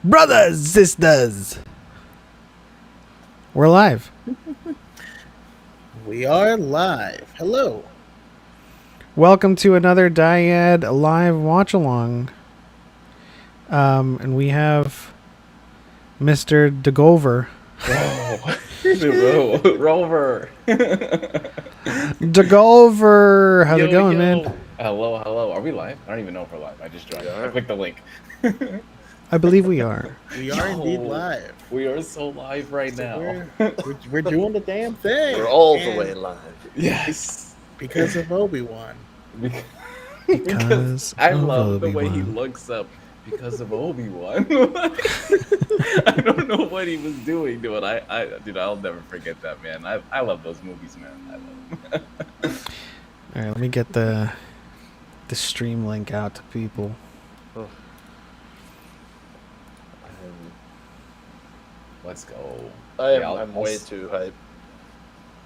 Brothers, sisters, we're live. We are live. Hello. Welcome to another Dyad live watch along. And we have Mr. DeGover. Whoa. Rover. DeGover, how's it going, man? Hello. Are we live? I don't even know if we're live. I just joined. I clicked the link. I believe we are. We are indeed live. We are so live right now. We're doing the damn thing. We're all the way live. Yes. Because of Obi-Wan. Because I of love the way he Obi-Wan. looks up because of Obi-Wan. I don't know what he was doing to it. Dude, I'll never forget that, man. I love those movies, man. I love them. All right, let me get the stream link out to people. Let's go. I'm way too hype.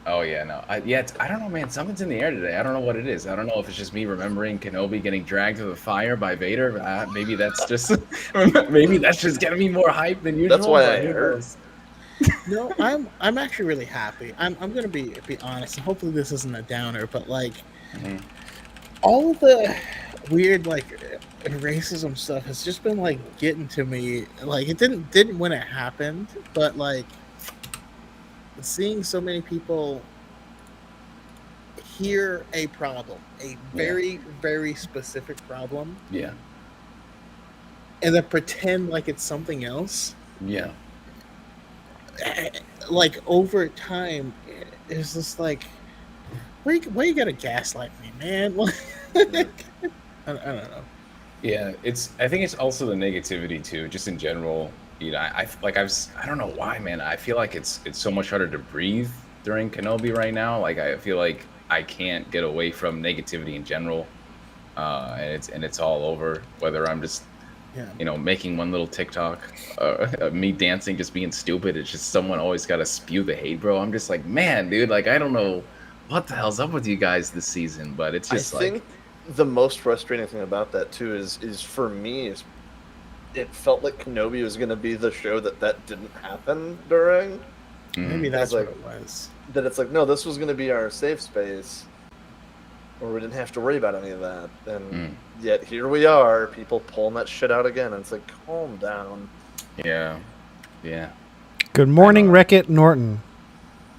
Oh yeah, no, I don't know, man. Something's in the air today. I don't know what it is. I don't know if it's just me remembering Kenobi getting dragged to the fire by Vader. Maybe that's just getting me more hype than usual. That's why I heard. No, I'm actually really happy. I'm gonna be honest, and hopefully this isn't a downer, but like all of the weird racism stuff has just been like getting to me. Like it didn't when it happened, but like seeing so many people hear a problem, a very, very specific problem, Yeah. and then pretend like it's something else. Yeah. Like over time, it's just like, why you gotta gaslight me, man? I don't know. Yeah, I think it's also the negativity too, just in general. You know, I don't know why, man. I feel like it's so much harder to breathe during Kenobi right now. Like I feel like I can't get away from negativity in general, and it's all over. Whether I'm just making one little TikTok, me dancing, just being stupid. It's just someone always got to spew the hate, bro. I'm just like, man, dude. Like I don't know what the hell's up with you guys this season, but it's just I think the most frustrating thing about that too is for me is it felt like Kenobi was going to be the show that didn't happen during. Maybe that's what it was. That it's like, no, this was going to be our safe space, or we didn't have to worry about any of that. And yet here we are, people pulling that shit out again. And it's like, calm down. Yeah. Good morning, Wreck-It Norton.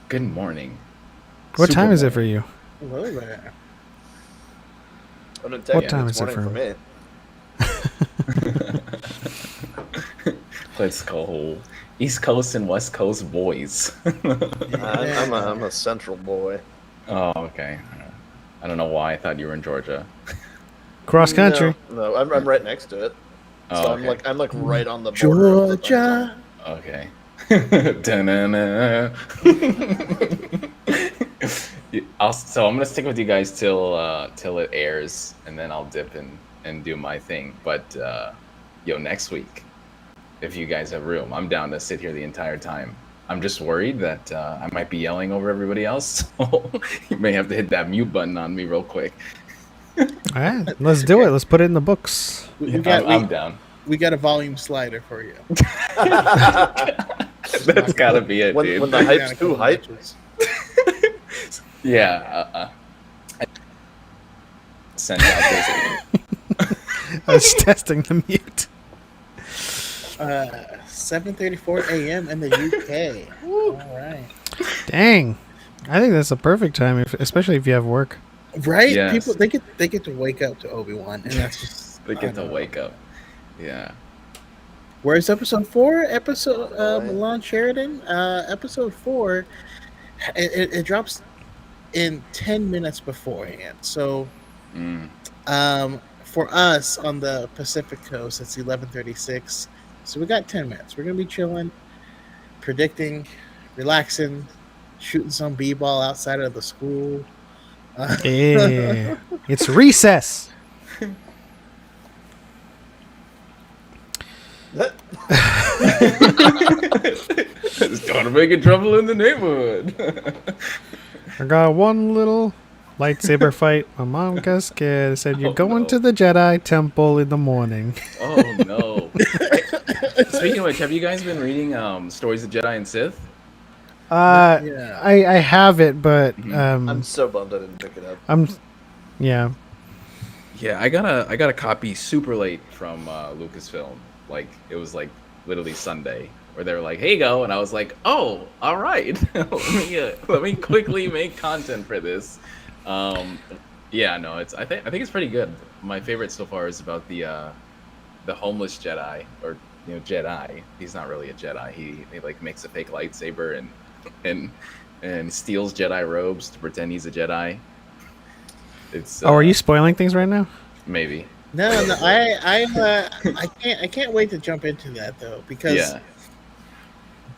Good morning. What time is it for you? Hello there. What time is it for me? Let's go. East Coast and West Coast boys. I'm a central boy. Oh, okay. I don't know why I thought you were in Georgia. Cross country. No, I'm right next to it. Oh, So okay. I'm like right on the border. Georgia. Okay. Da-na-na. So I'm gonna stick with you guys till it airs, and then I'll dip and do my thing. But next week, if you guys have room, I'm down to sit here the entire time. I'm just worried that I might be yelling over everybody else. So you may have to hit that mute button on me real quick. All right, let's do it. Let's put it in the books. I'm down. We got a volume slider for you. That's gotta be it, dude. When the hype's too hype. Yeah. Send out I was testing the mute. 7:34 a.m. in the UK. All right. Dang, I think that's a perfect time, especially if you have work. Right? Yes. People they get to wake up to Obi-Wan, and that's just They get to wake up. Yeah. Where's episode 4? Milan Sheridan. Episode 4. It drops in 10 minutes beforehand. So, for us on the Pacific Coast, it's 11:36. So we got 10 minutes. We're gonna be chilling, predicting, relaxing, shooting some b-ball outside of the school. Yeah, it's recess. Just don't make trouble in the neighborhood. I got one little lightsaber fight. My mom got scared. Said, "You're going to the Jedi Temple in the morning." Oh no! Speaking of which, have you guys been reading Stories of Jedi and Sith? Yeah. I have it, but I'm so bummed I didn't pick it up. Yeah. Yeah, I got a copy super late from Lucasfilm. Like it was like literally Sunday, where they were like, "Hey, go," and I was like, "Oh, all right. let me quickly make content for this." Yeah, no, I think it's pretty good. My favorite so far is about the homeless Jedi, or Jedi. He's not really a Jedi. He like makes a fake lightsaber and steals Jedi robes to pretend he's a Jedi. It's are you spoiling things right now? maybe. No, I can't wait to jump into that though, because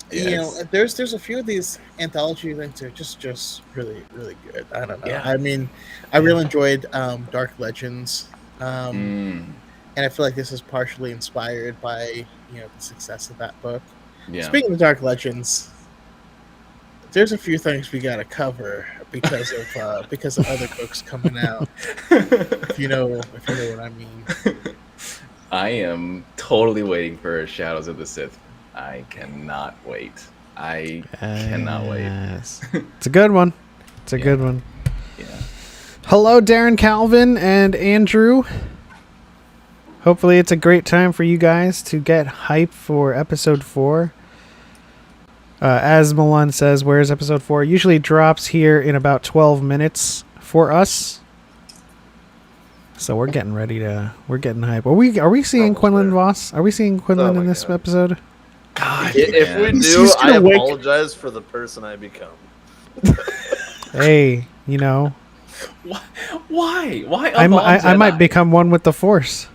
there's a few of these anthology things that are just really good. I don't know. Yeah. I mean, I really enjoyed Dark Legends, and I feel like this is partially inspired by the success of that book. Yeah. Speaking of Dark Legends, there's a few things we gotta cover because of other books coming out. If you know what I mean. I am totally waiting for Shadows of the Sith. I cannot wait. I cannot wait. It's a good one. It's a good one. Yeah. Hello, Darren, Calvin, and Andrew. Hopefully it's a great time for you guys to get hype for episode 4. As Milan says, where's episode 4? Usually drops here in about 12 minutes for us. So we're getting hype. Are we seeing Quinlan Voss? Are we seeing Quinlan in this episode? God, if we do, I apologize for the person I become. Hey, Why? I might become one with the Force.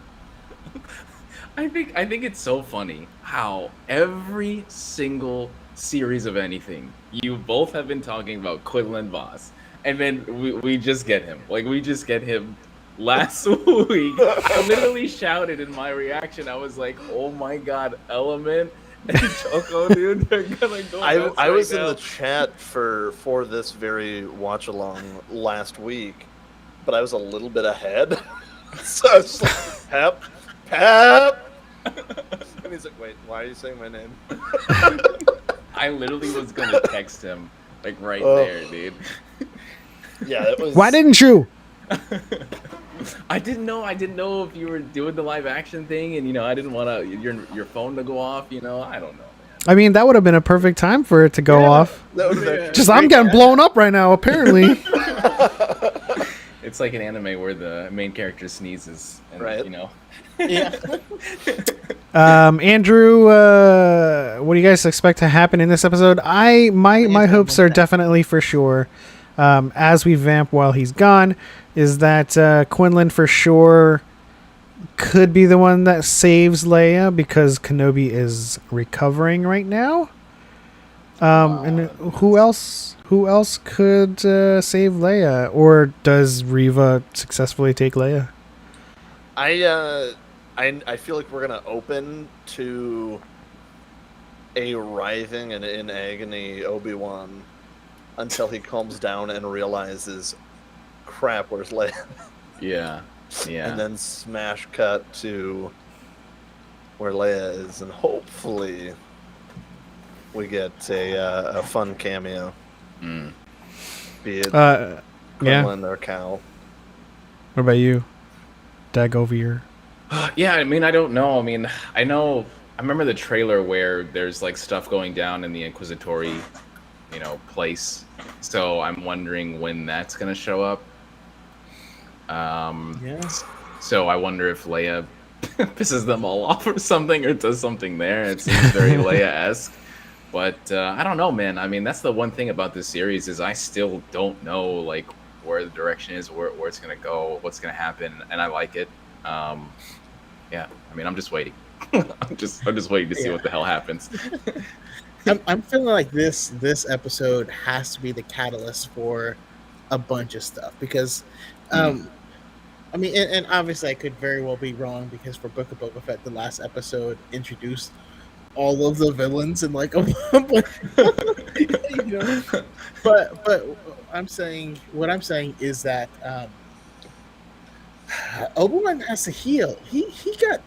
I think it's so funny how every single series of anything you both have been talking about Quinlan Voss, and then we just get him. Like we just get him last week. I literally shouted in my reaction. I was like, "Oh my god, Element and Choco, dude, they're gonna go." I was in the chat for this very watch along last week, but I was a little bit ahead. So I was like, Pep. And he's like, "Wait, why are you saying my name?" I literally was gonna text him like right there, dude. Yeah, it was. Why didn't you? I didn't know if you were doing the live action thing, and I didn't want your phone to go off. I don't know, man. I mean, that would have been a perfect time for it to go off. That would have Just I'm getting blown up right now, apparently. It's like an anime where the main character sneezes, and, right? Yeah. Andrew, what do you guys expect to happen in this episode? My hopes are definitely for sure, as we vamp while he's gone, is that Quinlan for sure could be the one that saves Leia, because Kenobi is recovering right now. And who else could save Leia, or does Reva successfully take Leia? I feel like we're gonna open to a writhing and in agony Obi-Wan until he calms down and realizes, crap, where's Leia? Yeah. And then smash cut to where Leia is, and hopefully we get a fun cameo. Be it Quinlan or Cal. What about you, Dagovier? Yeah, I mean, I don't know. I mean, I remember the trailer where there's like stuff going down in the Inquisitory, place. So I'm wondering when that's gonna show up. Yes. So I wonder if Leia pisses them all off or something, or does something there. It seems very Leia-esque. But I don't know, man. I mean, that's the one thing about this series is I still don't know like where the direction is, where it's gonna go, what's gonna happen, and I like it. Yeah, I mean, I'm just waiting. I'm just waiting to see what the hell happens. I'm feeling like this episode has to be the catalyst for a bunch of stuff, because I mean, and obviously I could very well be wrong, because for Book of Boba Fett, the last episode introduced all of the villains and like a bunch, but what I'm saying is that Obi-Wan has to heal. He got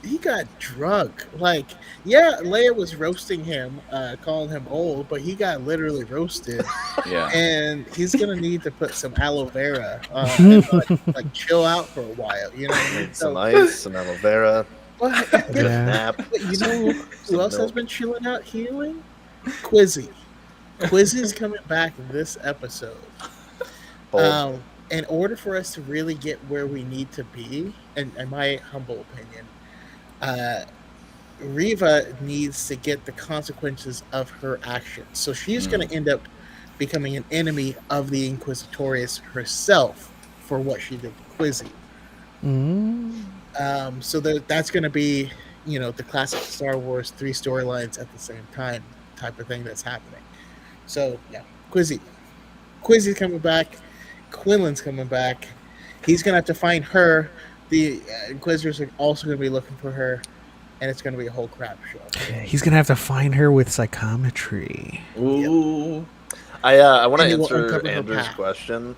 he got drunk. Like, yeah, Leia was roasting him, calling him old, but he got literally roasted. Yeah. And he's gonna need to put some aloe vera and like chill out for a while. You know what I mean? Need some ice, some aloe vera, But get Yeah. a nap. you know who else has been chilling out, healing? Quizzy. Quizzy's coming back this episode. Bold. In order for us to really get where we need to be, in my humble opinion, Riva needs to get the consequences of her actions. So she's going to end up becoming an enemy of the Inquisitorius herself for what she did to Quizzy. So that's going to be, the classic Star Wars 3 storylines at the same time type of thing that's happening. So, yeah, Quizzy's coming back. Quinlan's coming back. He's going to have to find her. The Inquisitors are also going to be looking for her. And it's going to be a whole crap show. He's going to have to find her with psychometry. Ooh. I want to And he will answer uncover her Andrew's path. question.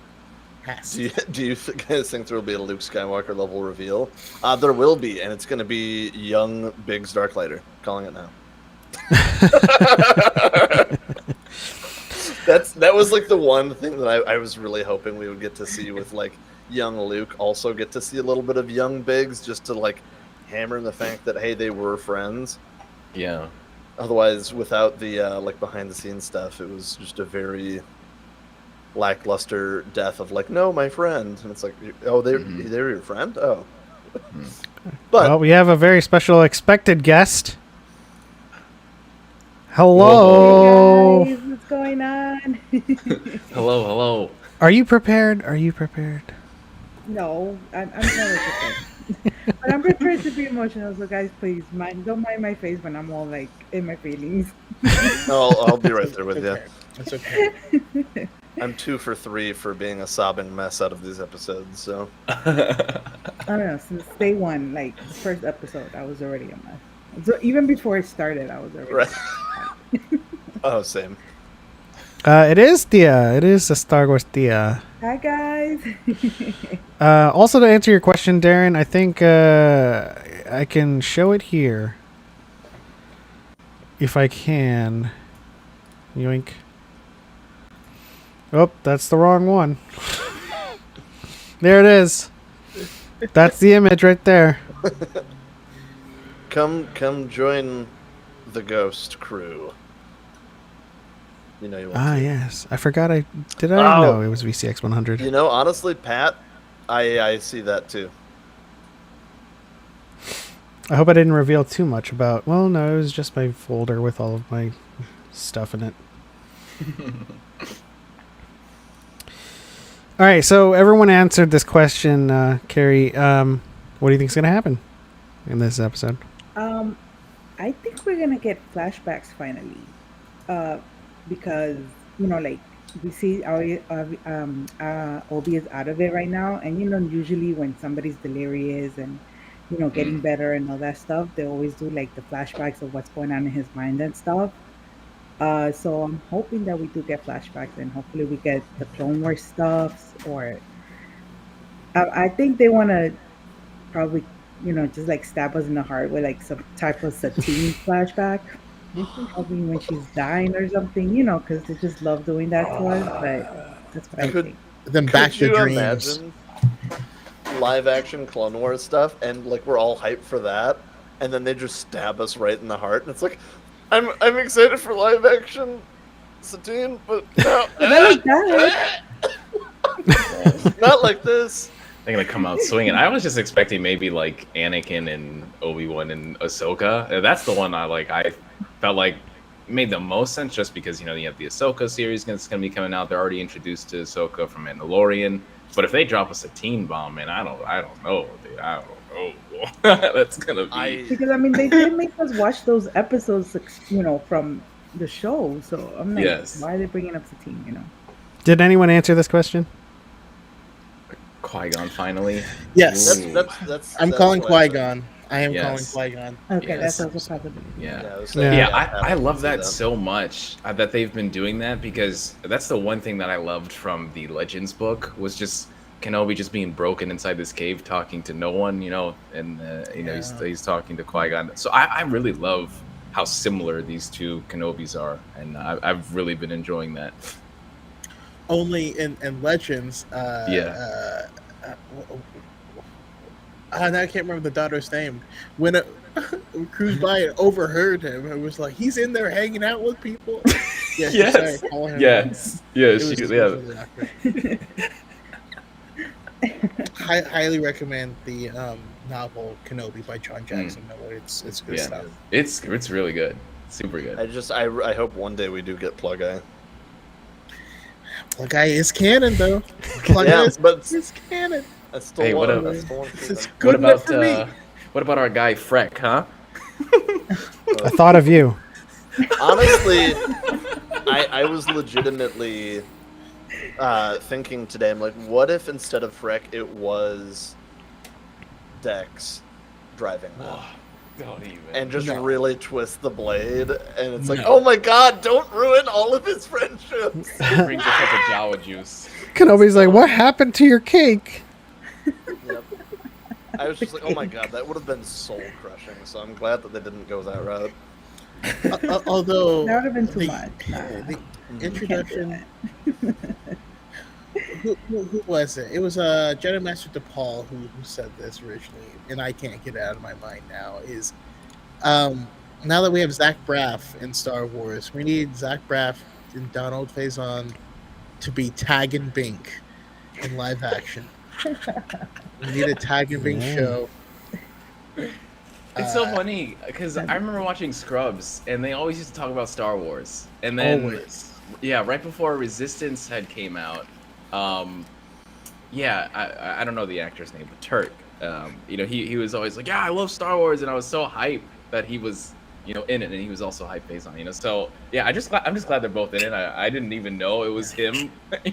Has. Do you guys think there will be a Luke Skywalker level reveal? There will be, and it's going to be young Biggs Darklighter. Calling it now. That was like the one thing that I was really hoping we would get to see with like young Luke. Also get to see a little bit of young Biggs, just to like hammer in the fact that hey, they were friends. Yeah. Otherwise, without the like behind the scenes stuff, it was just a very lackluster death of like, no, my friend, and it's like, oh, they're your friend. Oh, but Well, we have a very special expected guest. Hello. Hey guys, what's going on? Hello. Are you prepared? No, I'm never prepared. But I'm prepared to be emotional, so guys, please don't mind my face when I'm all like in my feelings. I'll be right there with you. It's okay. I'm 2 for 3 for being a sobbing mess out of these episodes. So I don't know, since day one, like the first episode, I was already a mess. So even before it started, I was already right. Oh, same. It is Dia. It is a Star Wars Dia. Hi guys. Also, to answer your question, Darren, I think I can show it here. If I can. Yoink. Oh, that's the wrong one. There it is. That's the image right there. Come join the Ghost crew. You know you want to. Yes. I forgot did I? Oh. No, it was VCX 100. You know, honestly, Pat, I see that too. I hope I didn't reveal too much about... Well, no, it was just my folder with all of my stuff in it. All right, so everyone answered this question. Carrie, what do you think is going to happen in this episode? I think we're gonna get flashbacks finally, because like we see Obi is out of it right now, and usually when somebody's delirious and getting better and all that stuff, they always do like the flashbacks of what's going on in his mind and stuff. So I'm hoping that we do get flashbacks, and hopefully we get the Clone Wars stuff, or I think they want to probably just like stab us in the heart with like some type of Satine flashback. Probably when she's dying or something, because they just love doing that to us. But that's what I think. Then back to Could you dreams. imagine live action Clone Wars stuff, and like we're all hyped for that, and then they just stab us right in the heart, and it's like, I'm excited for live action Satine, but no, Not like that. not like this. They're gonna come out swinging. I was just expecting maybe like Anakin and Obi-Wan and Ahsoka. That's the one I felt like made the most sense, just because you have the Ahsoka series that's gonna be coming out. They're already introduced to Ahsoka from Mandalorian. But if they drop a Satine bomb, man, I don't know, dude. I don't know. That's gonna be Because they did make us watch those episodes, from the show. So I'm like, Yes. why are they bringing up Satine? Did anyone answer this question? Qui-Gon finally. Yes. Ooh. That's I'm that's calling what I Qui-Gon. I am Yes. calling Qui-Gon. Okay, Yes. that's also possible. Yeah. I was Yeah. saying, Yeah, I love see that so much that they've been doing that, because that's the one thing that I loved from the Legends book was just Kenobi just being broken inside this cave, talking to no one, and he's talking to Qui-Gon. So I really love how similar these two Kenobis are, and I've really been enjoying that. Only in Legends, and I can't remember the daughter's name. When cruised by and overheard him, it was like he's in there hanging out with people. Yeah, Yes. Yes. Yes. It was really awkward. Highly recommend the novel Kenobi by John Jackson Miller. It's good stuff. It's really good. Super good. I hope one day we do get Plug Eye. Plug Eye is canon though. Plug Eye is canon. That's still Hey, one. what That's still one. It's good enough for me. What about our guy Freck, huh? I thought of you. Honestly, I was legitimately thinking today, I'm like, what if instead of Freck, it was Dex driving them? Don't even. And just really twist the blade, and it's like, oh my god, don't ruin all of his friendships. Brings a cup of Jawa juice. Kenobi's like, what happened to your cake? Yep. I was just like, oh my god, that would have been soul crushing. So I'm glad that they didn't go that route. Although That would have been too much. The introduction. Who was it? It was Jedi Master DePaul who said this originally, and I can't get it out of my mind now. Is now that we have Zach Braff in Star Wars, we need Zach Braff and Donald Faison to be Tag and Bink in live action. We need a Tag and Bink show. It's so funny because I remember watching Scrubs, and they always used to talk about Star Wars, and then right before Resistance had came out, I don't know the actor's name, but Turk, he was always like, yeah, I love Star Wars, and I was so hyped that he was, in it, and he was also hyped based on, so yeah, I'm just glad they're both in it. I didn't even know it was him.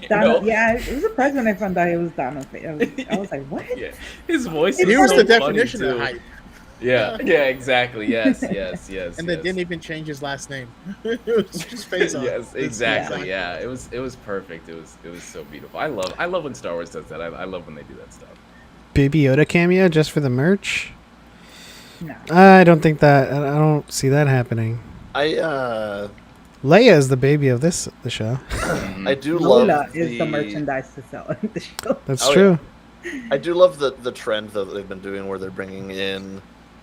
Donald, yeah, it was surprising when I found out it was Donald. I was like, what? Yeah, his voice. He was the definition of hype. Yeah, exactly. Yes. And they didn't even change his last name. It was just Faison. Yes, exactly. Yeah, it was perfect. It was so beautiful. I love when Star Wars does that. I love when they do that stuff. Baby Yoda cameo just for the merch? No. I don't think that. I don't see that happening. Leia is the baby of the show. I do Lola love is the merchandise to sell in the show. That's true. Yeah. I do love the trend that they've been doing where they're bringing in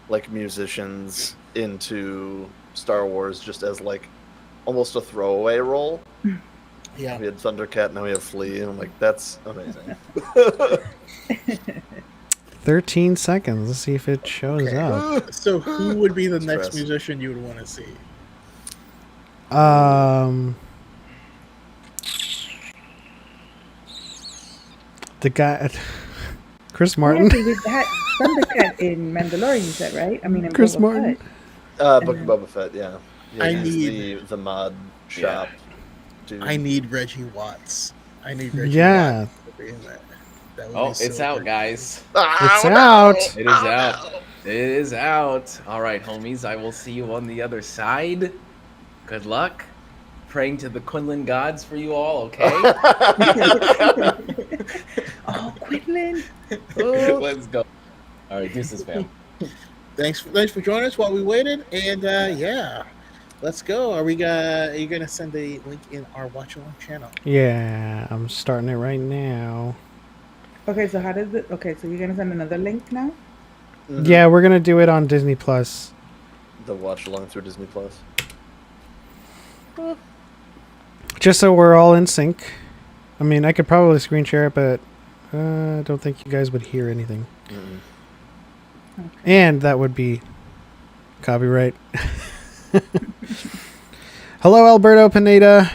like musicians into Star Wars just as like almost a throwaway role. Yeah. We had Thundercat, now we have Flea, and I'm like, that's amazing. 13 seconds. Let's see if it shows up. So who would be the next musician you would want to see? The guy, Chris Martin. Yeah, we had Thundercat in Mandalorian, you said, right? I mean, in Chris Boba Martin. Fett. Book of Boba Fett, yeah. I he's need the mod shop. Dude. I need Reggie Watts. Yeah. Watts to be in that. That would be It's so out, good. guys. It's out. It is out. It is out. All right, homies. I will see you on the other side. Good luck. Praying to the Quinlan gods for you all, okay? Oh, Quinlan. Let's go. All right, deuces, fam. Thanks for joining us while we waited, and let's go. Are you gonna send a link in our watch along channel? Yeah, I'm starting it right now. Okay, so how does it? Okay, so you're gonna send another link now? Mhm. Yeah, we're gonna do it on Disney Plus. The watch along through Disney Plus. Just so we're all in sync. I mean, I could probably screen share it, but I don't think you guys would hear anything. Mm-mm. And that would be copyright. Hello, Alberto Pineda.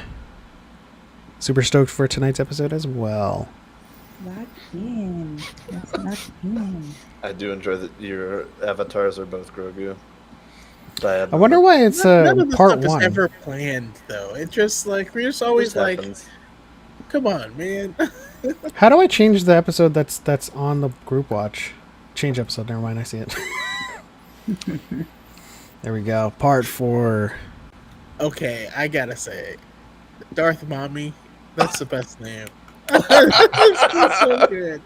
Super stoked for tonight's episode as well. Lock in. That's not in. I do enjoy that your avatars are both Grogu. Dyad. I wonder why it's None of this part stuff one. is ever planned, though. It's just like we're just always This like, happens. come on, man. How do I change the episode that's on the group watch? Change episode. Never mind. I see it. There we go. Part 4. Okay, I gotta say, Darth Mommy. That's the best name. It's so good.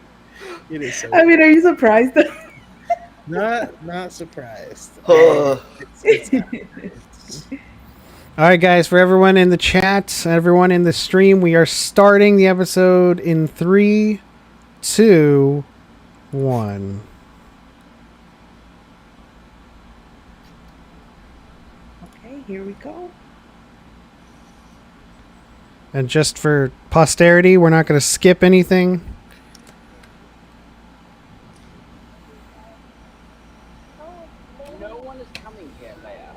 It is so I mean, are you surprised? not surprised. Uh, It's All right, guys, for everyone in the chat, everyone in the stream, we are starting the episode in 3, 2, 1. Okay, here we go. And just for posterity, we're not going to skip anything. No one is coming here, Leia.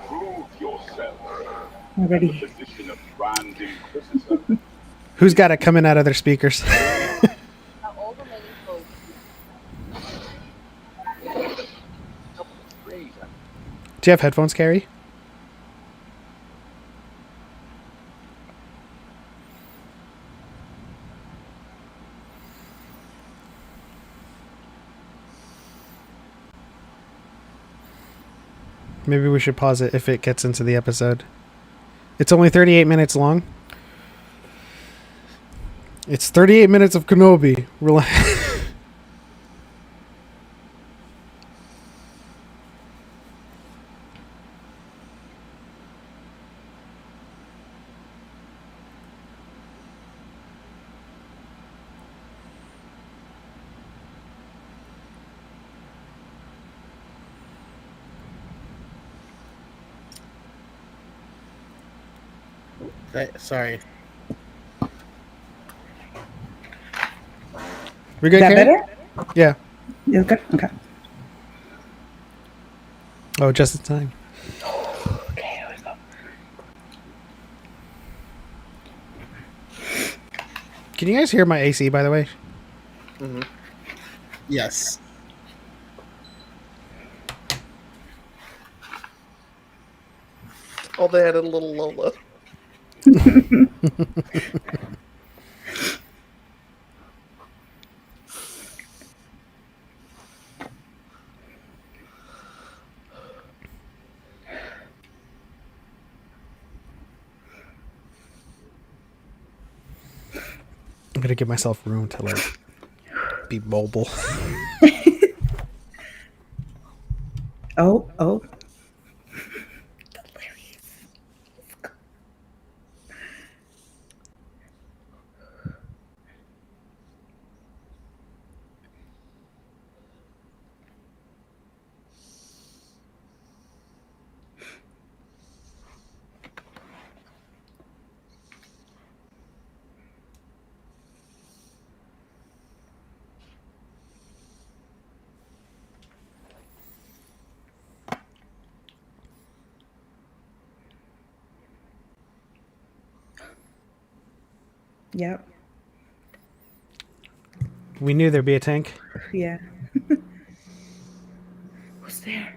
Prove yourself. Already. Position of Grand Inquisitor. Who's got it coming out of their speakers? Are all remaining folks. Do you have headphones, Carrie? Maybe we should pause it if it gets into the episode. It's only 38 minutes long. It's 38 minutes of Kenobi. Relax. sorry. We Is good, that Carrie? better? Yeah. Is good? Okay. Oh, just in time. Okay, here we go. Can you guys hear my AC, by the way? Yes. oh, they added a little Lola. I'm gonna give myself room to like be mobile. Oh. Yep. We knew there'd be a tank. Yeah. Who's there?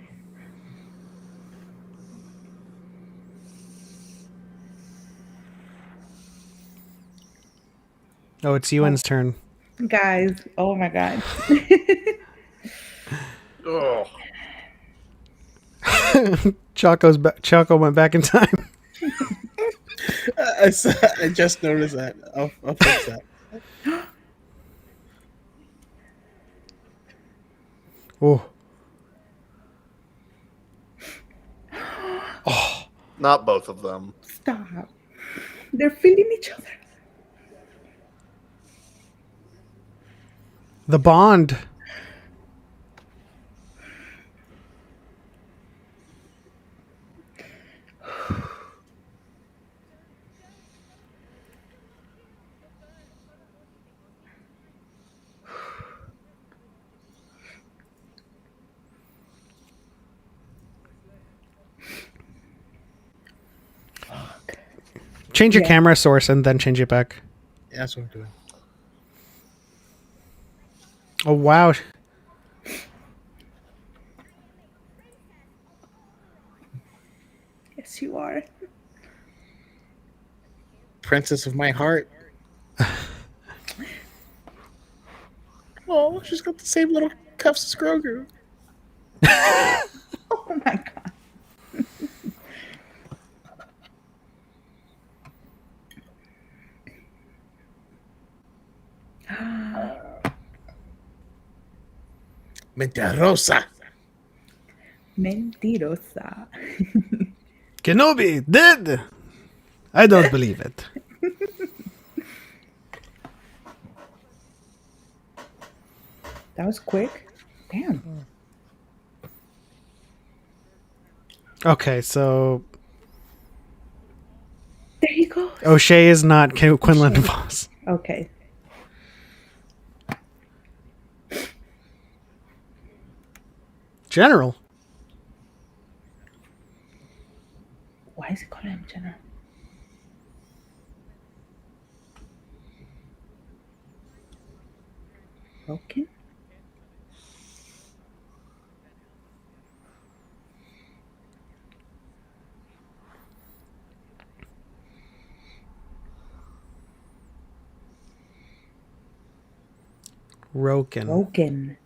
Oh, it's Ewan's turn. Guys, oh my god. Oh, Choco went back in time. I just noticed that. I'll fix that. Oh, not both of them. Stop. They're feeding each other. the bond. Change your Yeah. camera source and then change it back. Yeah, that's what I'm doing. Oh, wow. Yes, you are. Princess of my heart. Oh, she's got the same little cuffs as Grogu. Oh my god. Mentirosa. Mentirosa. Kenobi dead. I don't believe it. That was quick. Damn. Okay, so There you go. O'Shea is not Quinlan Voss. Okay. General. Why is he calling him General? Broken? Roken. Broken.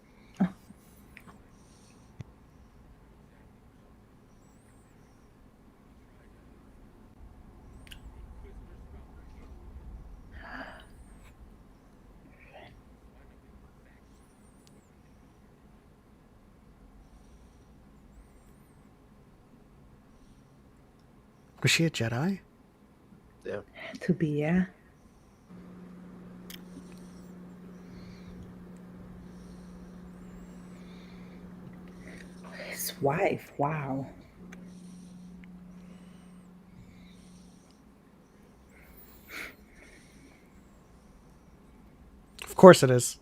Was she a Jedi? Yeah. To be, yeah. His wife. Wow. Of course it is.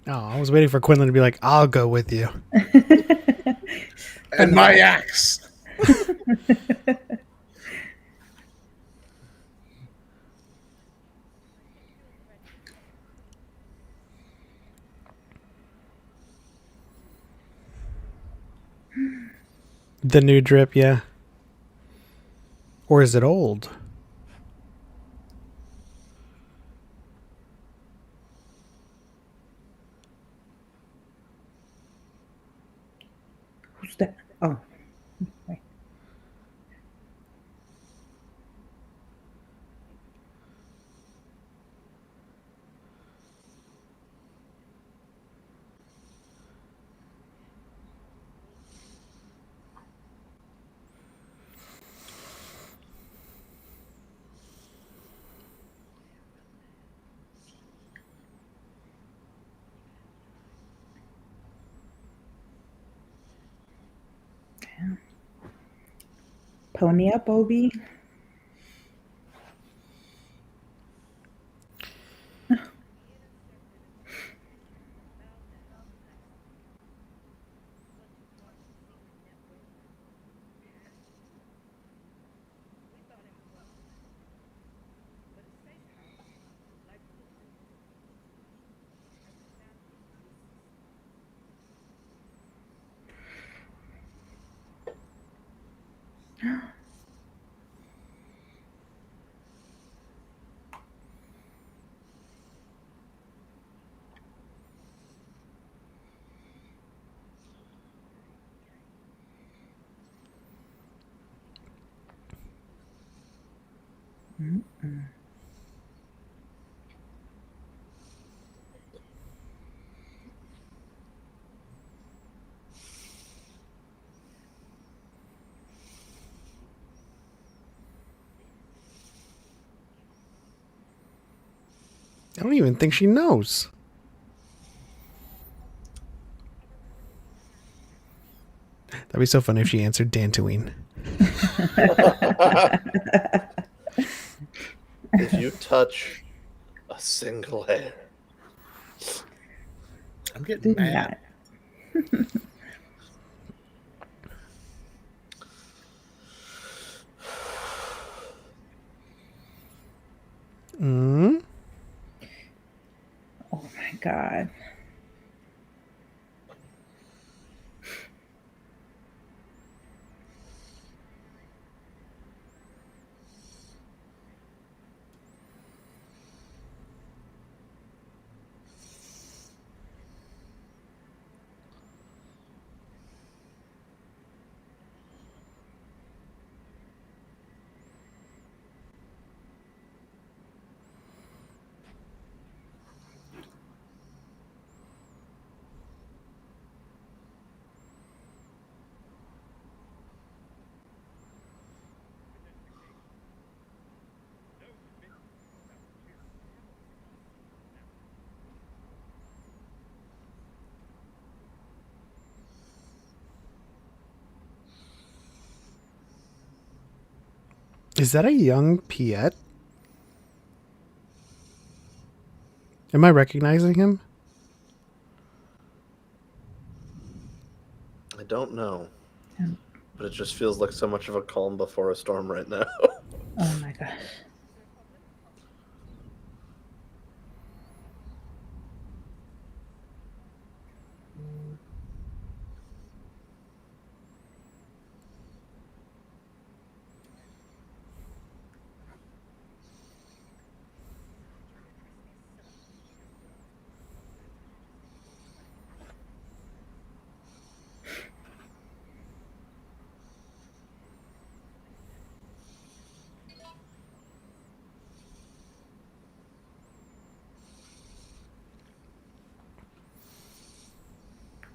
Oh, I was waiting for Quinlan to be like, I'll go with you. And my axe. The new drip, yeah. Or is it old? Who's that? Oh. Right. Pony up, Obi. I don't even think she knows. That'd be so funny if she answered Dantooine. If you touch a single hair, I'm getting Do mad. that. Mm? Oh my god. Is that a young Piet? Am I recognizing him? I don't know, Um, but it just feels like so much of a calm before a storm right now. Oh my gosh.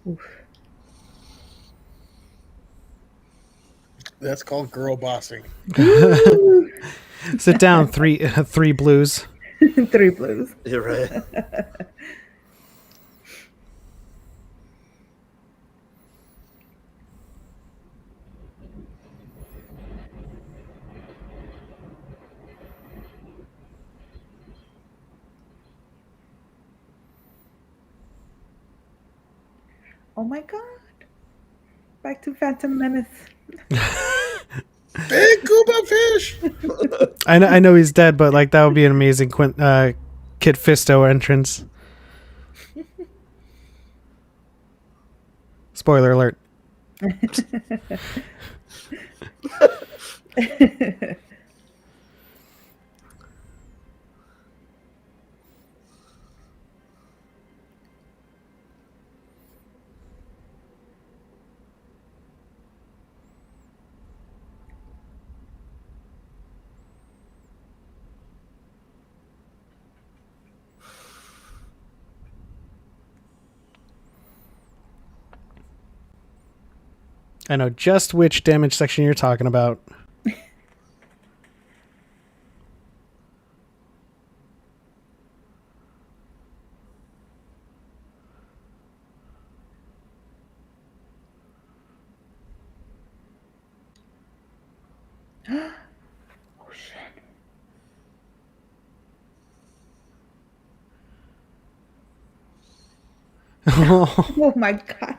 Oof. That's called girl bossing. Sit down, three blues. 3 blues. You're right. Oh my god. Back to Phantom Menace. Big Koopa fish. I know he's dead, but like that would be an amazing Kit Fisto entrance. Spoiler alert. I know just which damage section you're talking about. Oh shit. Oh my god.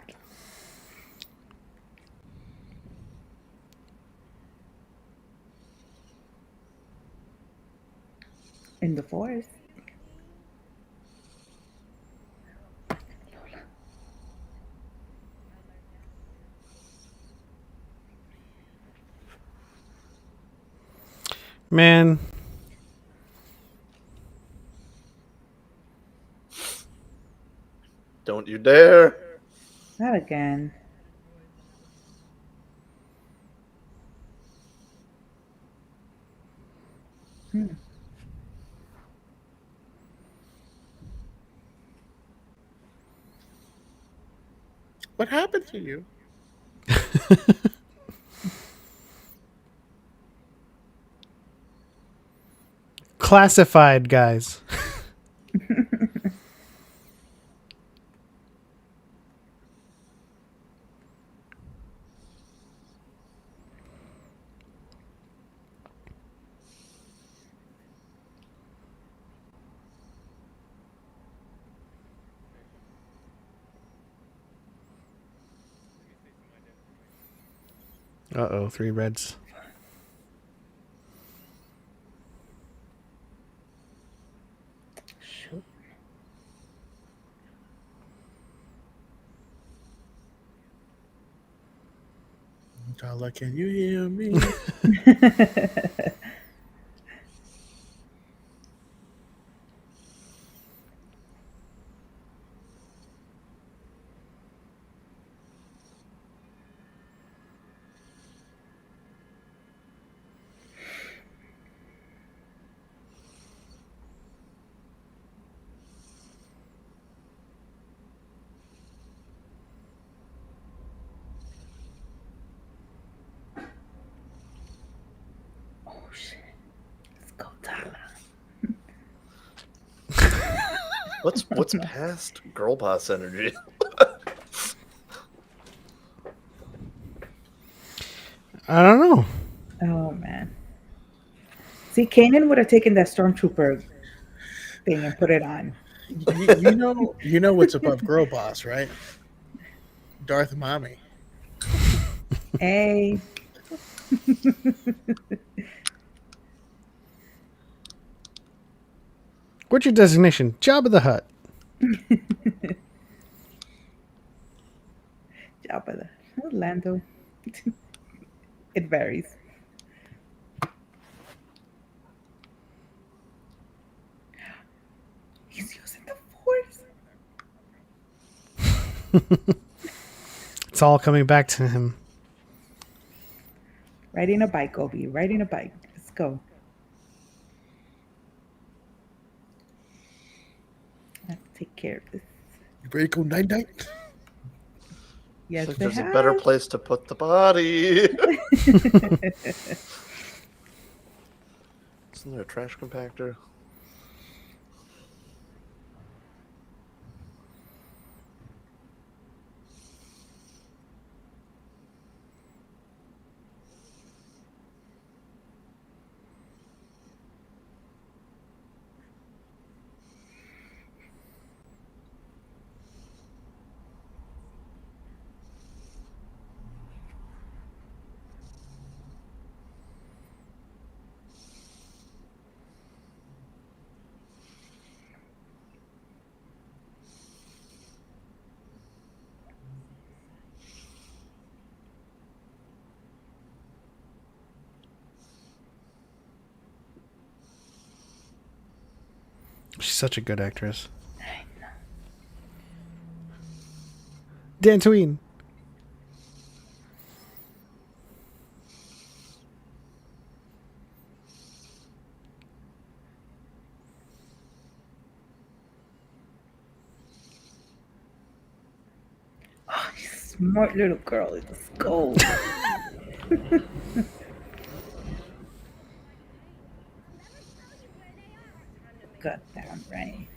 In the forest. Man, Don't you dare. Not again. Hmm. What happened to you? classified guys. Uh-oh, 3 reds. shoot. Darla, can you hear me? Oh shit. Let's go, Tyler. What's past girl boss energy? I don't know. Oh man. See, Kanan would have taken that stormtrooper thing and put it on. You know what's above girl boss, right? Darth Mommy. Hey. What's your designation? Job of the Hut. Jabba the Lando. It varies. He's using the force. It's all coming back to him. Riding a bike, Obi. Riding a bike. Let's go. I have to take care of this. You ready to go night night? Yes, Like they there's a have. better place to put the body. Isn't there a trash compactor? She's such a good actress. Dantooine. Oh, smart little girl. Let's go. Goddamn right.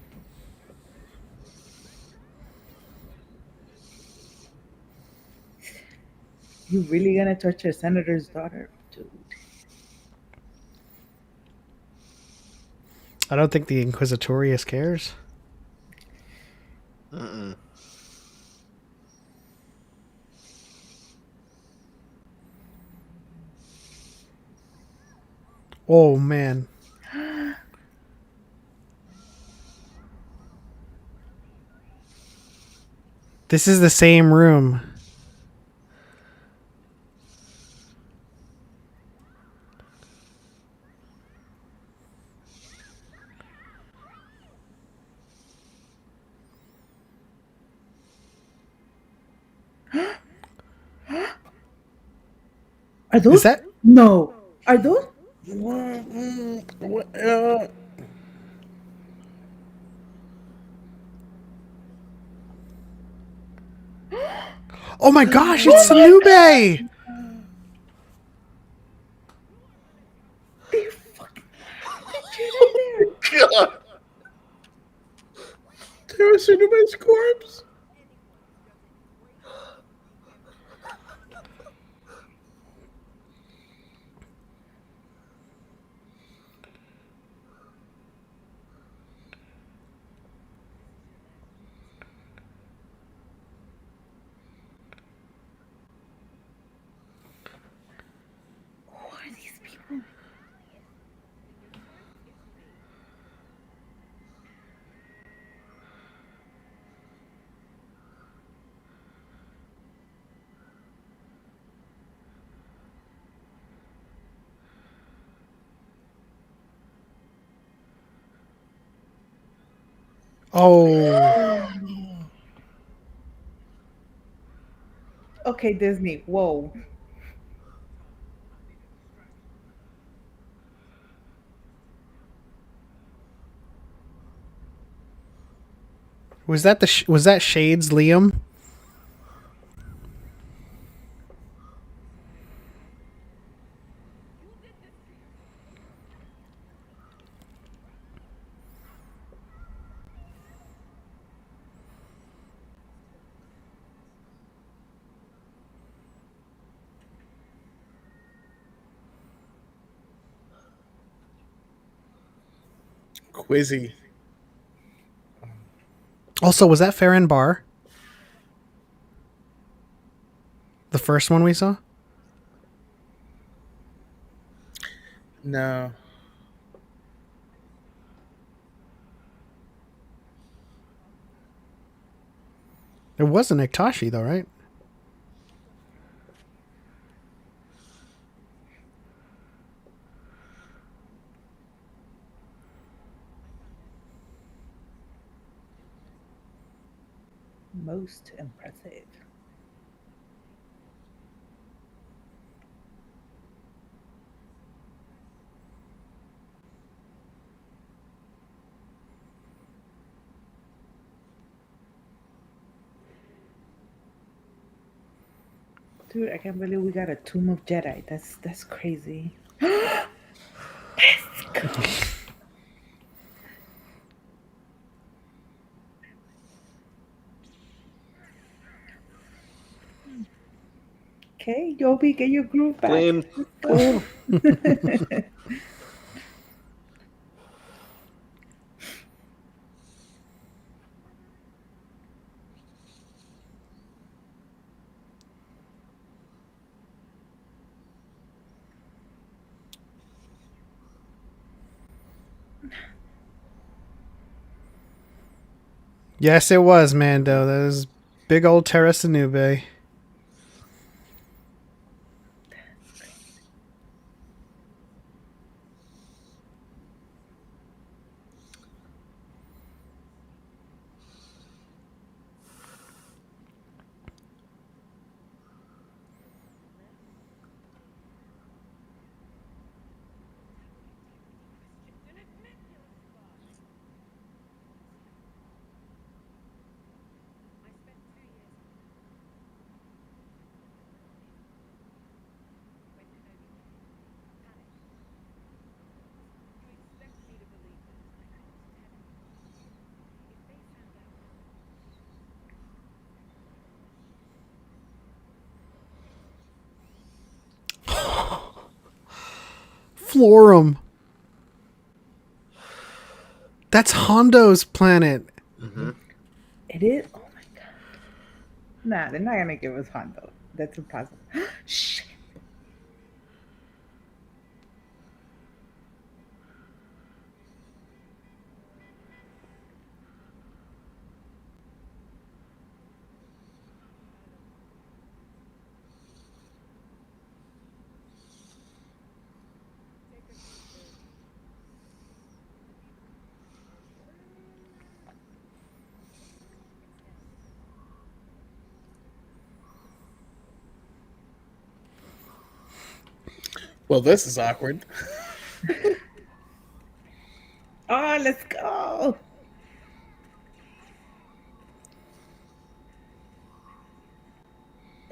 You really gonna touch your senator's daughter, dude? I don't think the Inquisitorius cares. Mm-mm. Oh, man. This is the same room. Are those? Is that... No. Are those? Oh my gosh, it's Sanube! They fucking legit in there. God. There's Cineba's corpse. Who are these people? Oh, Okay, Disney. Whoa. was that was that Shades Liam? Quizzy. Also, was that Farron Barr? The first one we saw? No. It wasn't Iktashi though, right? Most impressive. Dude, I can't believe we got a Tomb of Jedi. That's crazy. Let's go. Okay, Yobi, get your groove back. Clean. Let's go. Yes, it was Mando. That was big old Terra Sanube. Florum. That's Hondo's planet. It is? Oh my god. Nah, they're not gonna give us Hondo. That's impossible. Shit. Well, this is awkward. Oh, let's go.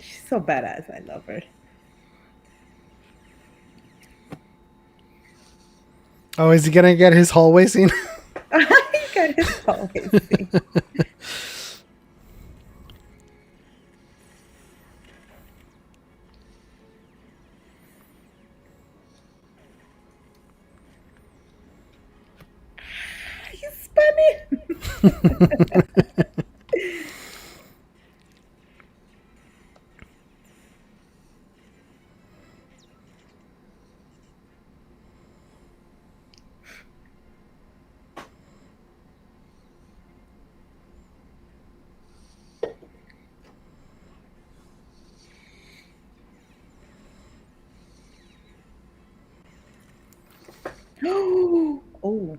She's so badass. I love her. Oh, is he gonna get his hallway scene? He got his always see. He's funny. Oh.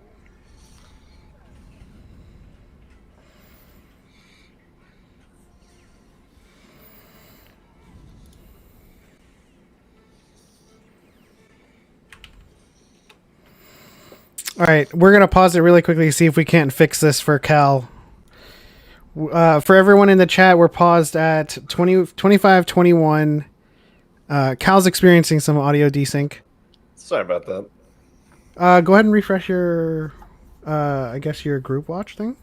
All right, we're gonna pause it really quickly to see if we can't fix this for Cal. For everyone in the chat, we're paused at 25:21. Cal's experiencing some audio desync. Sorry about that. Go ahead and refresh your, I guess your group watch thing.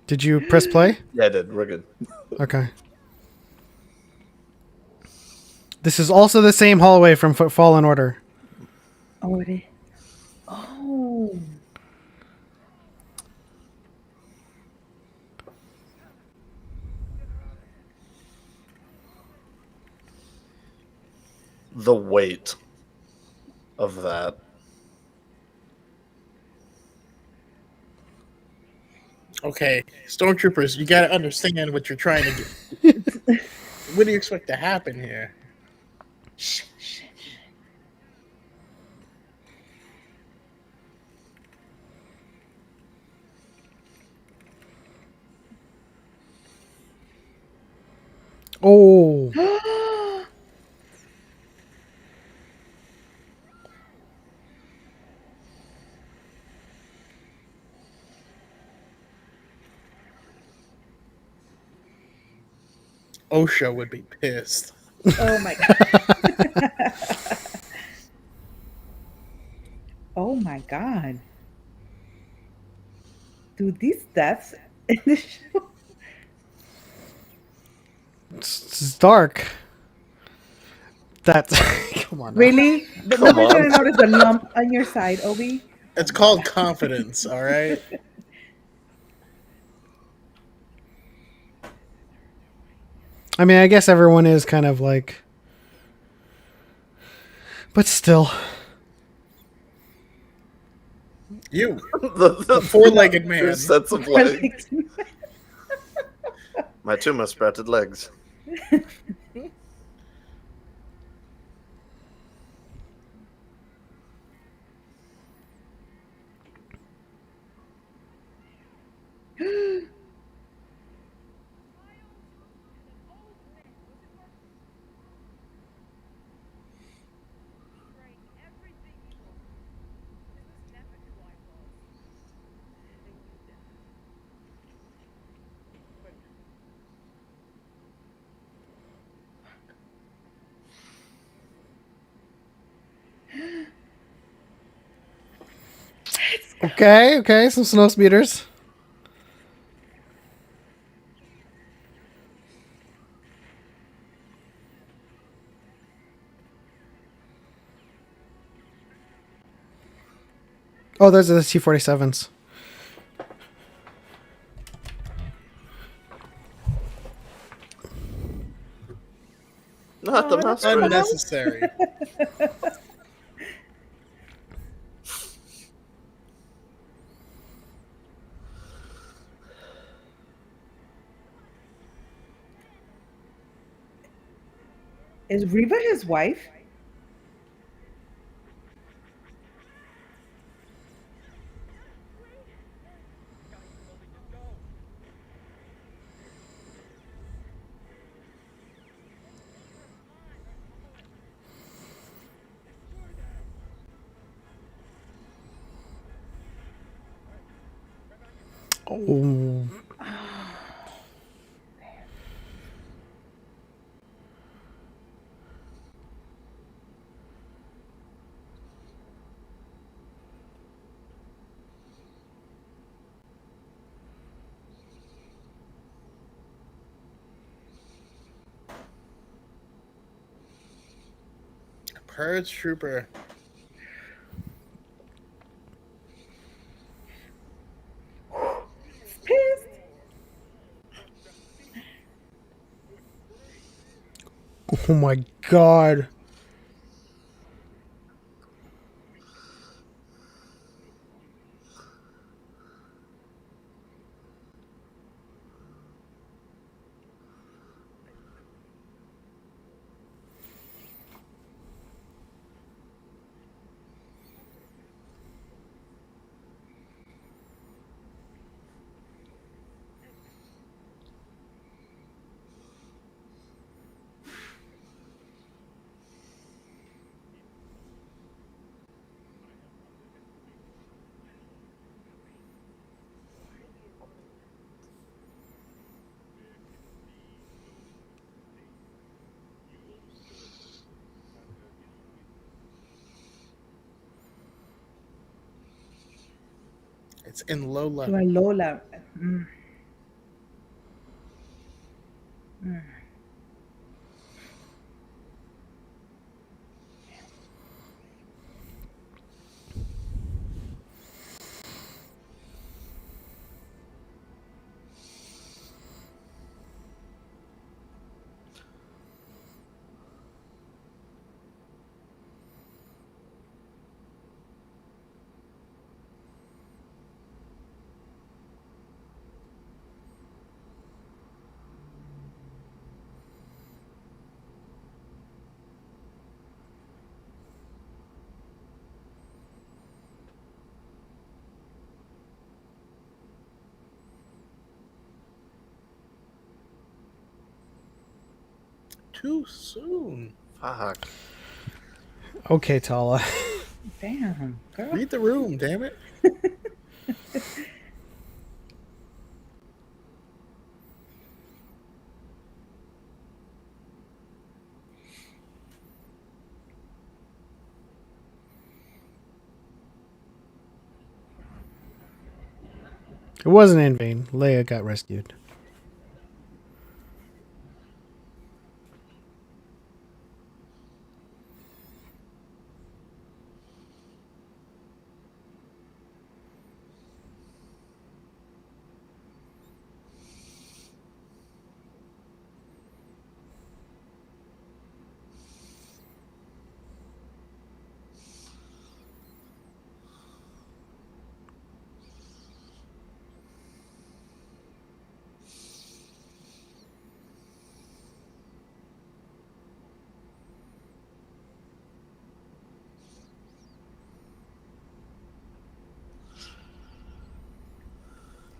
Did you press play? Yeah, I did. We're good. Okay. This is also the same hallway from Fallen Order. Oh, it is. Oh. The weight of that. Okay, stormtroopers, you got to understand what you're trying to do. What do you expect to happen here? Oh. OSHA would be pissed. Oh my god. Oh my god. Dude, these deaths in the show. It's dark. That's come on. Now. Really? Come Nobody's on. gonna notice the lump on your side, Obi? It's called confidence, all right? I mean, I guess everyone is kind of like, but still. You, the the four-legged man. two sets of legs. My two musprouted legs. Okay, some snow speeders. Oh, those are the T-47s. Not the muskrat. Unnecessary. Is Reva his wife? Oh. Purge trooper. Pissed. Oh my god. It's in low To level. a Lola. Mm. Mm. Too soon. Fuck. Okay, Tala. Damn, girl. Read the room, damn it. It wasn't in vain. Leia got rescued.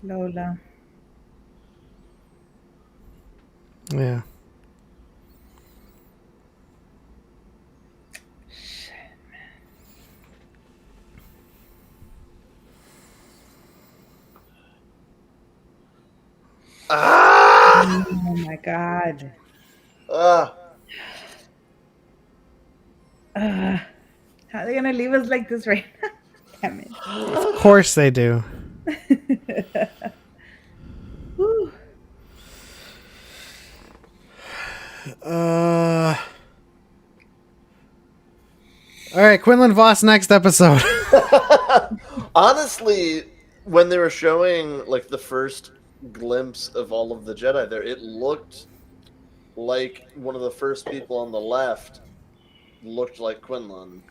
Lola. Yeah. Ah! Oh my god. Ah! How are they gonna leave us like this right now? Damn it. Of course they do. Whew. All right, Quinlan Voss next episode. Honestly, when they were showing like the first glimpse of all of the Jedi there, it looked like one of the first people on the left looked like Quinlan.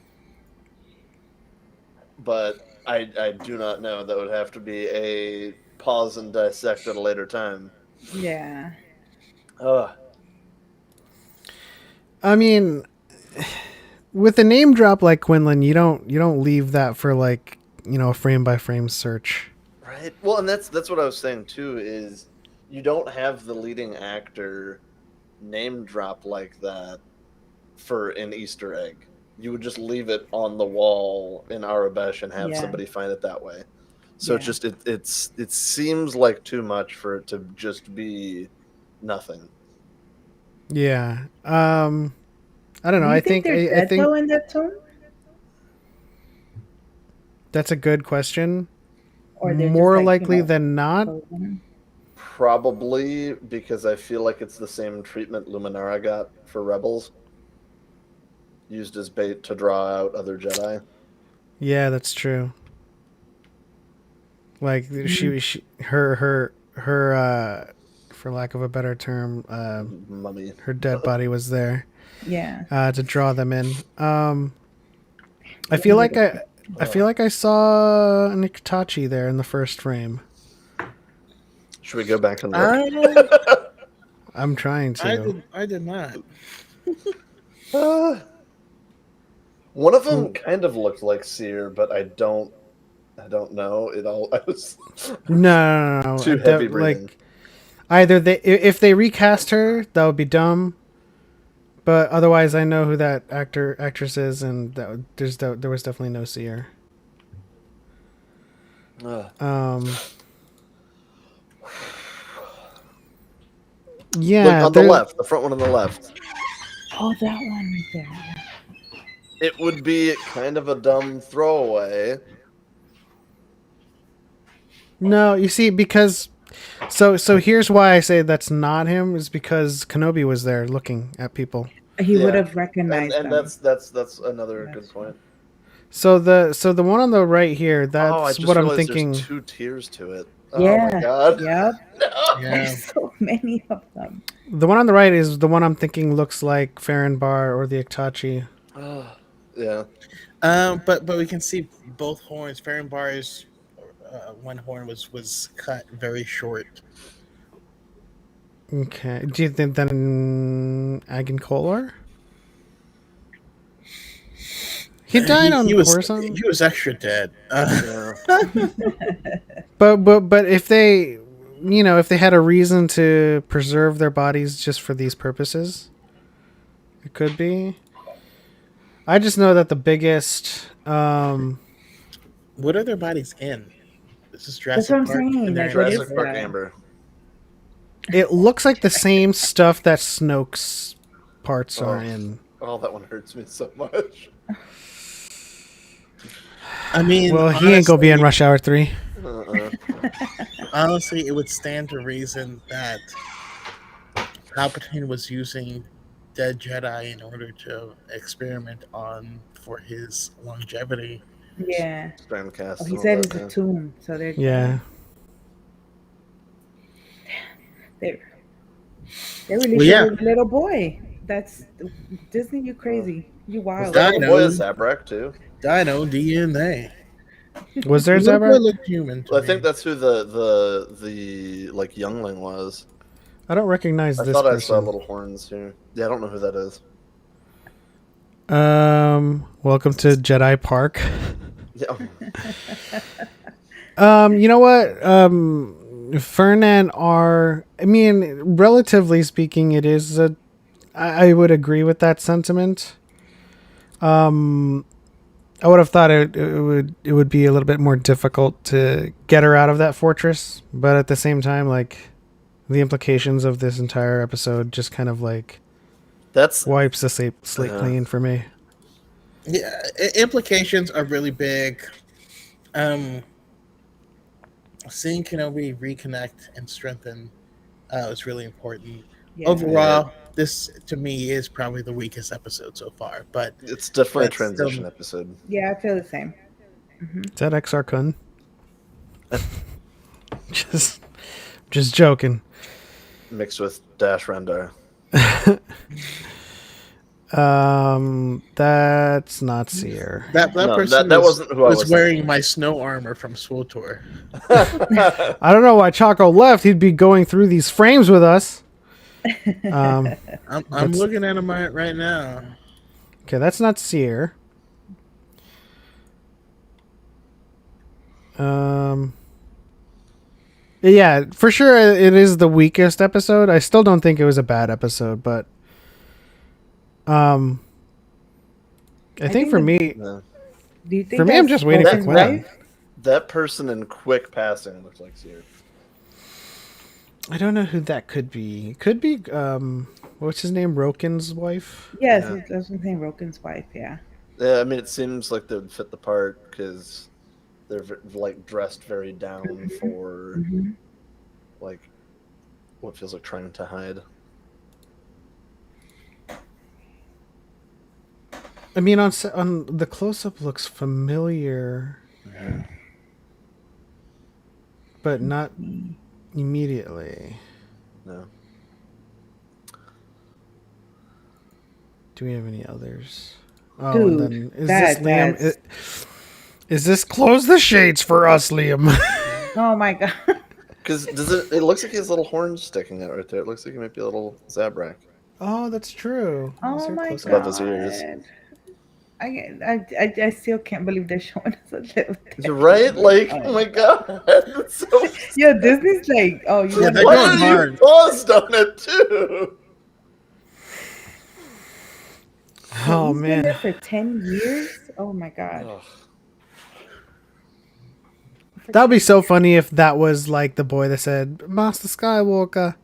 But I do not know. That would have to be a pause and dissect at a later time. Yeah. Ugh. I mean, with a name drop like Quinlan, you don't leave that for like, a frame by frame search. Right. Well, and that's what I was saying too. Is you don't have the leading actor name drop like that for an Easter egg. You would just leave it on the wall in Arabesh and have Yeah. somebody find it that way. So Yeah. it seems like too much for it to just be nothing. Yeah. I don't know. Do you I think think they're I dead think though in that tomb? that's a good question. Or they're just More like, likely than not. frozen? Probably because I feel like it's the same treatment Luminara got for Rebels. Used as bait to draw out other Jedi. Yeah, that's true. Like she her for lack of a better term, Mummy. her dead body was there Yeah. to draw them in. I feel like I saw Nikitachi there in the first frame. Should we go back and look? I'm trying to. I did not. One of them kind of looked like Seer, but I don't know. I was No. too heavy breathing. Like either if they recast her, that would be dumb. But otherwise, I know who that actress is, and there was definitely no Seer. Yeah, Look on the left, the front one on the left. Oh, that one right there. It would be kind of a dumb throwaway. No, you see, because so here's why I say that's not him is because Kenobi was there looking at people. He would Yeah. have recognized And them. that's another good That's point. So the one on the right here, I that's just what I'm realized thinking. there's 2 tiers to it. Yeah. Oh my god. Yep. No. Yeah. There's so many of them. The one on the right is the one I'm thinking looks like Farron or the Iktachi. Yeah. But we can see both horns. Farronbar's one horn was cut very short. Okay. Do you think then Agan Kolar? He died on Coruscant. He was extra dead. Yeah. But if they, if they had a reason to preserve their bodies just for these purposes, it could be. I just know that the biggest. What are their bodies in? This is That's Jurassic what I'm Park. saying, and they're like, in what is Jurassic Park that? Amber. It looks like the same stuff that Snoke's parts are in. Oh, that one hurts me so much. I mean, Well, he ain't gonna be in Rush Hour 3. Honestly, it would stand to reason that Palpatine was using dead Jedi in order to experiment on for his longevity. Yeah. Strandcast. Oh, he and said all it's that, a tomb, so they're Yeah. They really Well, yeah. showed a little boy. That's Disney. You crazy? You Was wild? that Dino. little boy a Zabrak too? Dino DNA. Was there The little boy Zabrak? looked human to Well, I me. think that's who the like youngling was. I don't recognize I this thought I saw person. little horns here. Yeah, I don't know who that is. Welcome to Jedi Park. Yeah. You know what? Fernan are. I mean, relatively speaking, it is a. I would agree with that sentiment. I would have thought it would be a little bit more difficult to get her out of that fortress, but at the same time, like the implications of this entire episode just kind of like That's wipes the slate clean for me. Yeah, implications are really big. Seeing Kenobi reconnect and strengthen is really important. Yeah. Overall, this to me is probably the weakest episode so far. But it's definitely a That's transition still- episode. Yeah, I feel the same. Is that Exar Kun? just joking. Mixed with Dash Rendar. That's not Seer. that No, person that was, wasn't who I was was wearing my snow armor from SWTOR. I don't know why Chaco left. He'd be going through these frames with us. I'm That's- looking at him right now. Okay, that's not Seer. Yeah, for sure it is the weakest episode. I still don't think it was a bad episode, but I think think for the- me, Yeah. Do you think For me, I'm that's just waiting for Boba's Quinn. wife? That person in quick passing looks like Seer. I don't know who that could be. It could be what's his name? Roken's wife? Yes, Yeah. that's what I'm saying. Roken's wife. Yeah. Yeah, I mean, it seems like they would fit the part because they're like dressed very down for Mhm. like what feels like trying to hide. I mean, on the close up looks familiar, but not immediately. No. Do we have any others? Oh, Dude, and then is that- this Liam? that's- Is this close the shades for us, Liam? Oh my god. Because it looks like he has little horns sticking out right there. It looks like he might be a little Zabrak. Oh, that's true. Is Oh there my close-up? Above his ears. god. I still can't believe they're showing us a little thing. Right? Like, oh my god. That's so Yeah, Disney's like, oh, you Yeah, want they're Why going did you hard. paused on it too? Oh He's been there man. for 10 years? Oh my god. Ugh. That would be so funny if that was like the boy that said, Master Skywalker.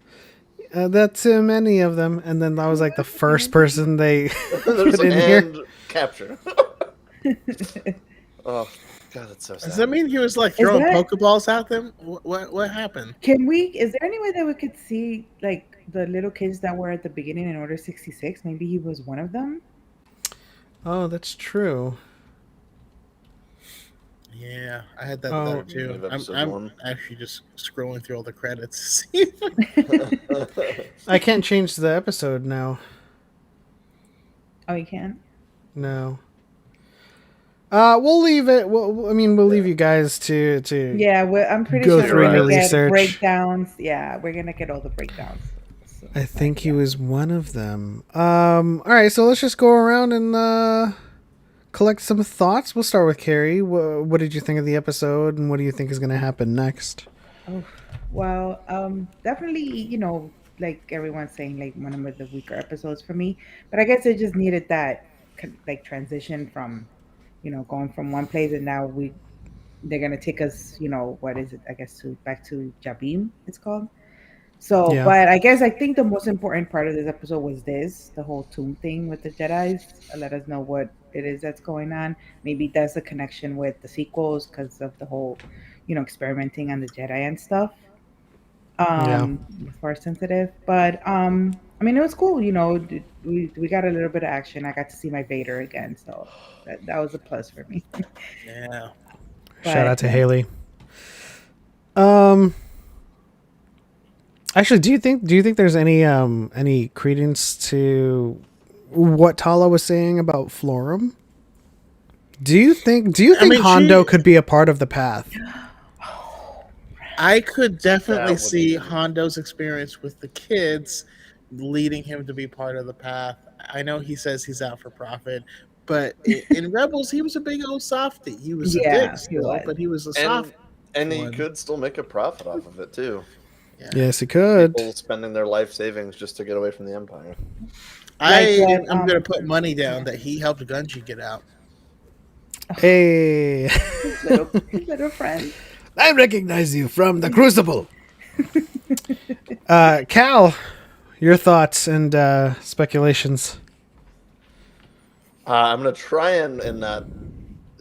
That's too many of them. And then that was like the first person they There's put an in here. and capture. Oh, God, it's so Does that sad. mean he was like Is throwing that- Pokeballs at them? What happened? Can we? Is there any way that we could see like the little kids that were at the beginning in Order 66? Maybe he was one of them. Oh, that's true. Yeah, I had that Oh. thought too. End of episode I'm 1. actually just scrolling through all the credits to see if I can't change the episode now. Oh, you can. No. We'll leave it. We'll leave you guys to Yeah, I'm pretty Go sure through we're gonna your get research. breakdowns. Yeah, we're gonna get all the breakdowns. So, I think he was one of them. All right, so let's just go around and collect some thoughts. We'll start with Carrie. What did you think of the episode, and what do you think is going to happen next? Oh, well, definitely, like everyone's saying, like one of the weaker episodes for me. But I guess it just needed that like transition from, going from one place and now they're gonna take us, what is it? I guess back to Jabim. It's called. So, Yeah. but I think the most important part of this episode was the whole tomb thing with the Jedi's. Let us know what it is that's going on. Maybe that's a connection with the sequels because of the whole, experimenting on the Jedi and stuff. Force sensitive, but I mean, it was cool. We got a little bit of action. I got to see my Vader again, so that was a plus for me. yeah. Shout out to Haley. Actually, do you think there's any credence to what Tala was saying about Florum? Do you think Hondo could be a part of the path? I could definitely would see be- Hondo's experience with the kids leading him to be part of the path. I know he says he's out for profit, but in Rebels he was a big old softy. He was a Yeah, dick he still, was. but he was a And, soft. and he one. could still make a profit off of it, too. Yeah. Yes, he could. People spending their life savings just to get away from the Empire. I'm Like, going to put money down that he helped Gunji get out. Hey, his little friend. I recognize you from the Crucible. Cal, your thoughts and speculations. I'm going to try and not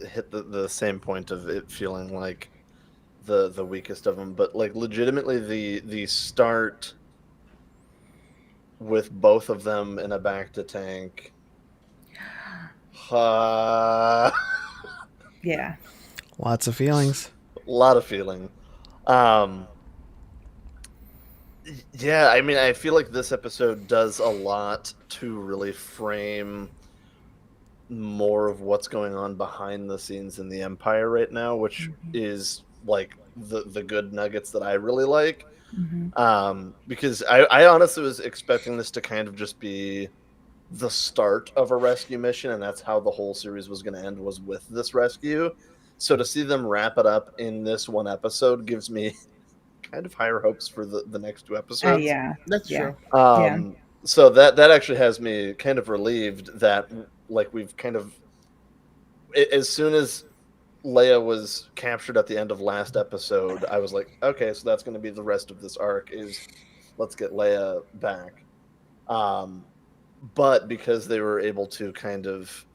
hit the same point of it feeling like the weakest of them, but like legitimately the start with both of them in a bacta tank. Yeah. Lots of feelings. A lot of feeling. Yeah, I mean, I feel like this episode does a lot to really frame more of what's going on behind the scenes in the Empire right now, which is like the good nuggets that I really like. Because I honestly was expecting this to kind of just be the start of a rescue mission, and that's how the whole series was going to end, was with this rescue. So to see them wrap it up in this one episode gives me kind of higher hopes for the next two episodes. Yeah. That's Yeah. true. Yeah. So that actually has me kind of relieved that like we've kind of, as soon as Leia was captured at the end of last episode, I was like, okay, so that's going to be the rest of this arc, is let's get Leia back. But because they were able to kind of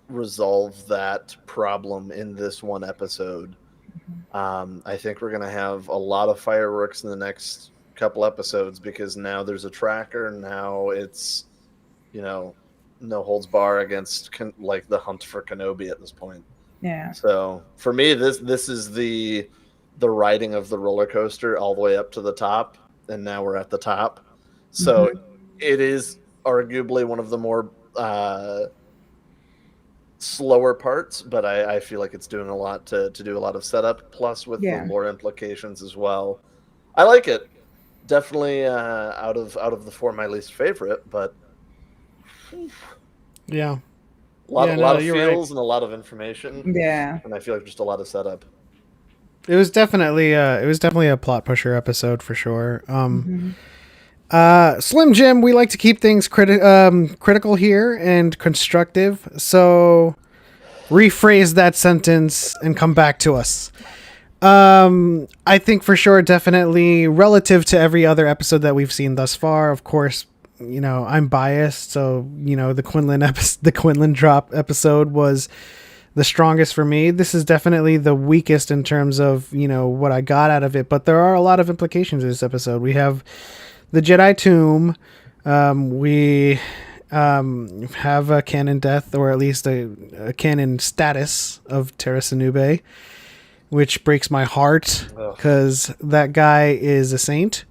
resolve that problem in this one episode, I think we're going to have a lot of fireworks in the next couple episodes, because now there's a tracker. Now it's, no holds bar against like the hunt for Kenobi at this point. Yeah. So for me, this is the riding of the roller coaster all the way up to the top, and now we're at the top. So it is arguably one of the more slower parts, but I feel like it's doing a lot to do a lot of setup, plus with the lore implications as well. I like it. Definitely out of the four, my least favorite, but Yeah. a lot of you're feels right. and a lot of information. Yeah. And I feel like just a lot of setup. It was definitely a plot pusher episode for sure. Slim Jim, we like to keep things critical here and constructive. So rephrase that sentence and come back to us. I think for sure, definitely relative to every other episode that we've seen thus far, of course, I'm biased. So, the Quinlan drop episode was the strongest for me. This is definitely the weakest in terms of, what I got out of it, but there are a lot of implications in this episode. We have the Jedi tomb. We have a canon death, or at least a canon status of Terra Nube, which breaks my heart because that guy is a saint.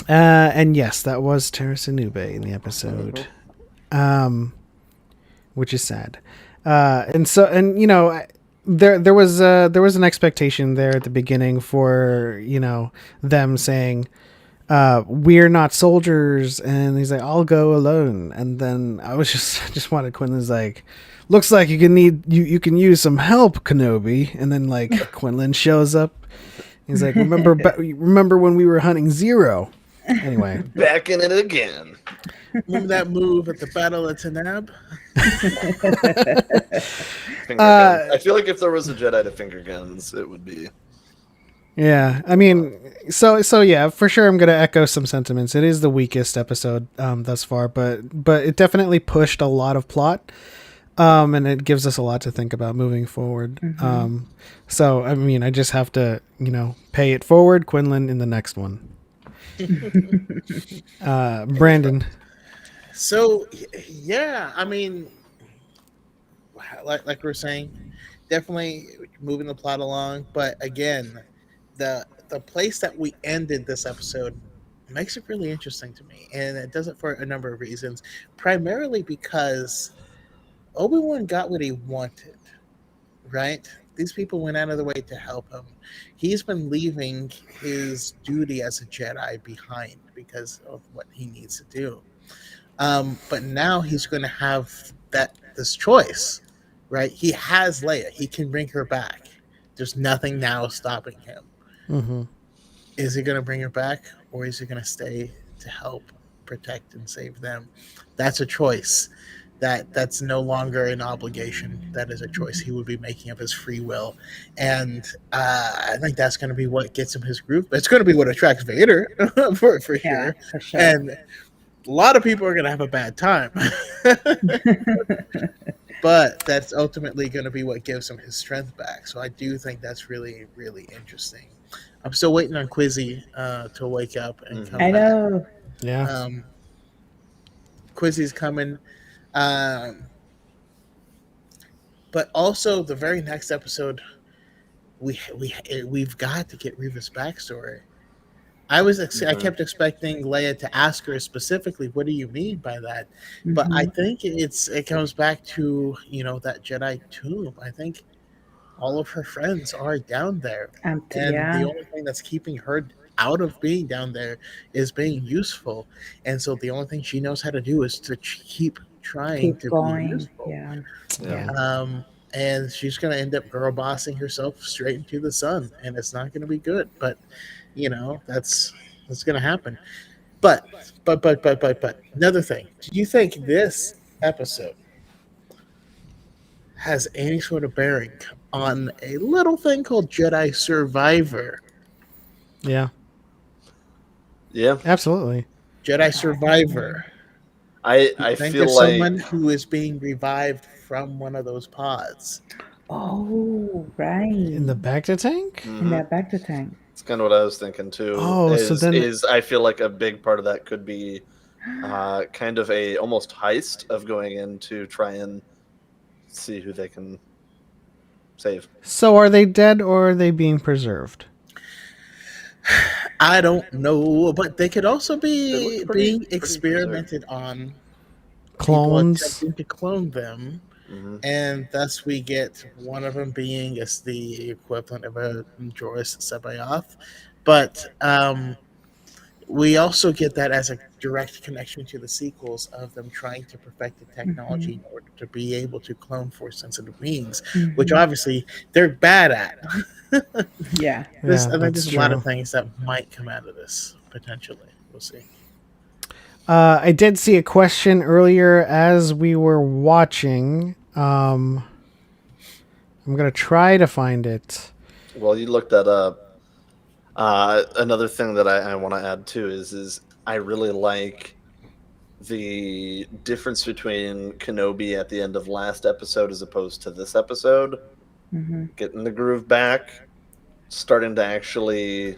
And yes, that was Terra Nube in the episode, which is sad. And there was an expectation there at the beginning for them saying, we're not soldiers, and he's like, I'll go alone. And then I just wanted Quinlan's like, looks like you can use some help, Kenobi. And then like Quinlan shows up. He's like, remember when we were hunting Zero? Anyway, back in it again. Remember that move at the Battle of Tanab? I feel like if there was a Jedi to finger guns, it would be. Yeah, I mean, so yeah, for sure, I'm gonna echo some sentiments. It is the weakest episode thus far, but it definitely pushed a lot of plot, and it gives us a lot to think about moving forward. So I mean, I just have to pay it forward, Quinlan, in the next one. Brandon. So yeah, I mean, like we were saying, definitely moving the plot along, but again, the place that we ended this episode makes it really interesting to me, and it does it for a number of reasons. Primarily because Obi-Wan got what he wanted, right? These people went out of the way to help him. He's been leaving his duty as a Jedi behind because of what he needs to do. But now he's going to have this choice, right? He has Leia. He can bring her back. There's nothing now stopping him. Mm-hmm. Is he going to bring her back, or is he going to stay to help protect and save them? That's a choice. That's no longer an obligation. That is a choice he would be making of his free will. And I think that's going to be what gets him his group. It's going to be what attracts Vader for sure. For sure. And a lot of people are going to have a bad time. But that's ultimately going to be what gives him his strength back. So I do think that's really, really interesting. I'm still waiting on Quizzy to wake up and come I back. know. Yeah. Quizzy's coming. But also the very next episode, we've got to get Reva's backstory. I kept expecting Leia to ask her specifically, "What do you mean by that?" But I think it comes back to that Jedi tomb. I think all of her friends are down there, and the only thing that's keeping her out of being down there is being useful. And so the only thing she knows how to do is to keep trying to be useful. And she's going to end up girl bossing herself straight into the sun, and it's not going to be good. But that's going to happen. But another thing. Do you think this episode has any sort of bearing on a little thing called Jedi Survivor? Yeah. Yeah. Absolutely. Jedi Survivor. I think feel there's like someone who is being revived from one of those pods. Oh, right. In the Bacta tank? In that Bacta tank. It's kind of what I was thinking too. Oh, so then I feel like a big part of that could be kind of a almost heist of going in to try and see who they can save. So are they dead, or are they being preserved? I don't know, but they could also be being experimented on. Clones. Attempting to clone them, and thus we get one of them being the equivalent of a Joris Sabayoth. But we also get that as a direct connection to the sequels of them trying to perfect the technology in order to be able to clone Force-sensitive beings, which obviously they're bad at. Yeah. I think there's a lot of things that might come out of this, potentially. We'll see. I did see a question earlier as we were watching. I'm going to try to find it. Well, you looked that up. Another thing that I want to add too is I really like the difference between Kenobi at the end of last episode as opposed to this episode, getting the groove back, starting to actually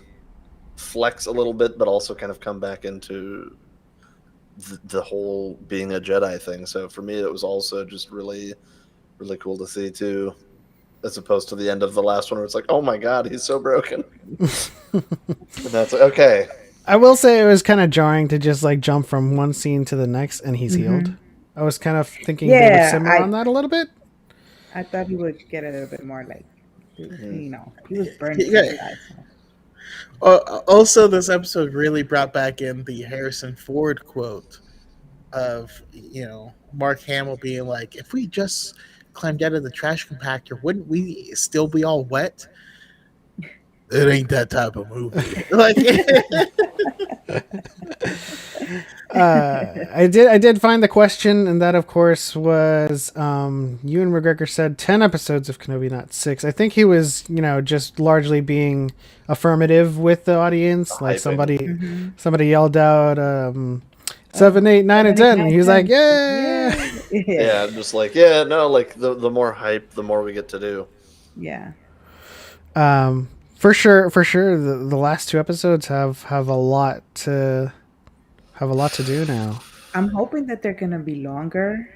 flex a little bit, but also kind of come back into the whole being a Jedi thing. So for me, it was also just really, really cool to see too, as opposed to the end of the last one where it's like, oh my god, he's so broken. And that's like, okay. I will say it was kind of jarring to just like jump from one scene to the next and he's healed. I was kind of thinking they would simmer on that a little bit. I thought he would get a little bit more like, you know, he was burned. Yeah. Also, this episode really brought back in the Harrison Ford quote of, you know, Mark Hamill being like, if we just climbed out of the trash compactor, wouldn't we still be all wet? It ain't that type of movie. Like, I did find the question, and that of course was Ewan McGregor said 10 episodes of Kenobi, not 6. I think he was, you know, just largely being affirmative with the audience. Like somebody yelled out 7, 8, 9, and 10, and he was like, yeah, just like, yeah, no, like the more hype, the more we get to do. Yeah. For sure, the last 2 episodes have a lot to do now. I'm hoping that they're gonna be longer,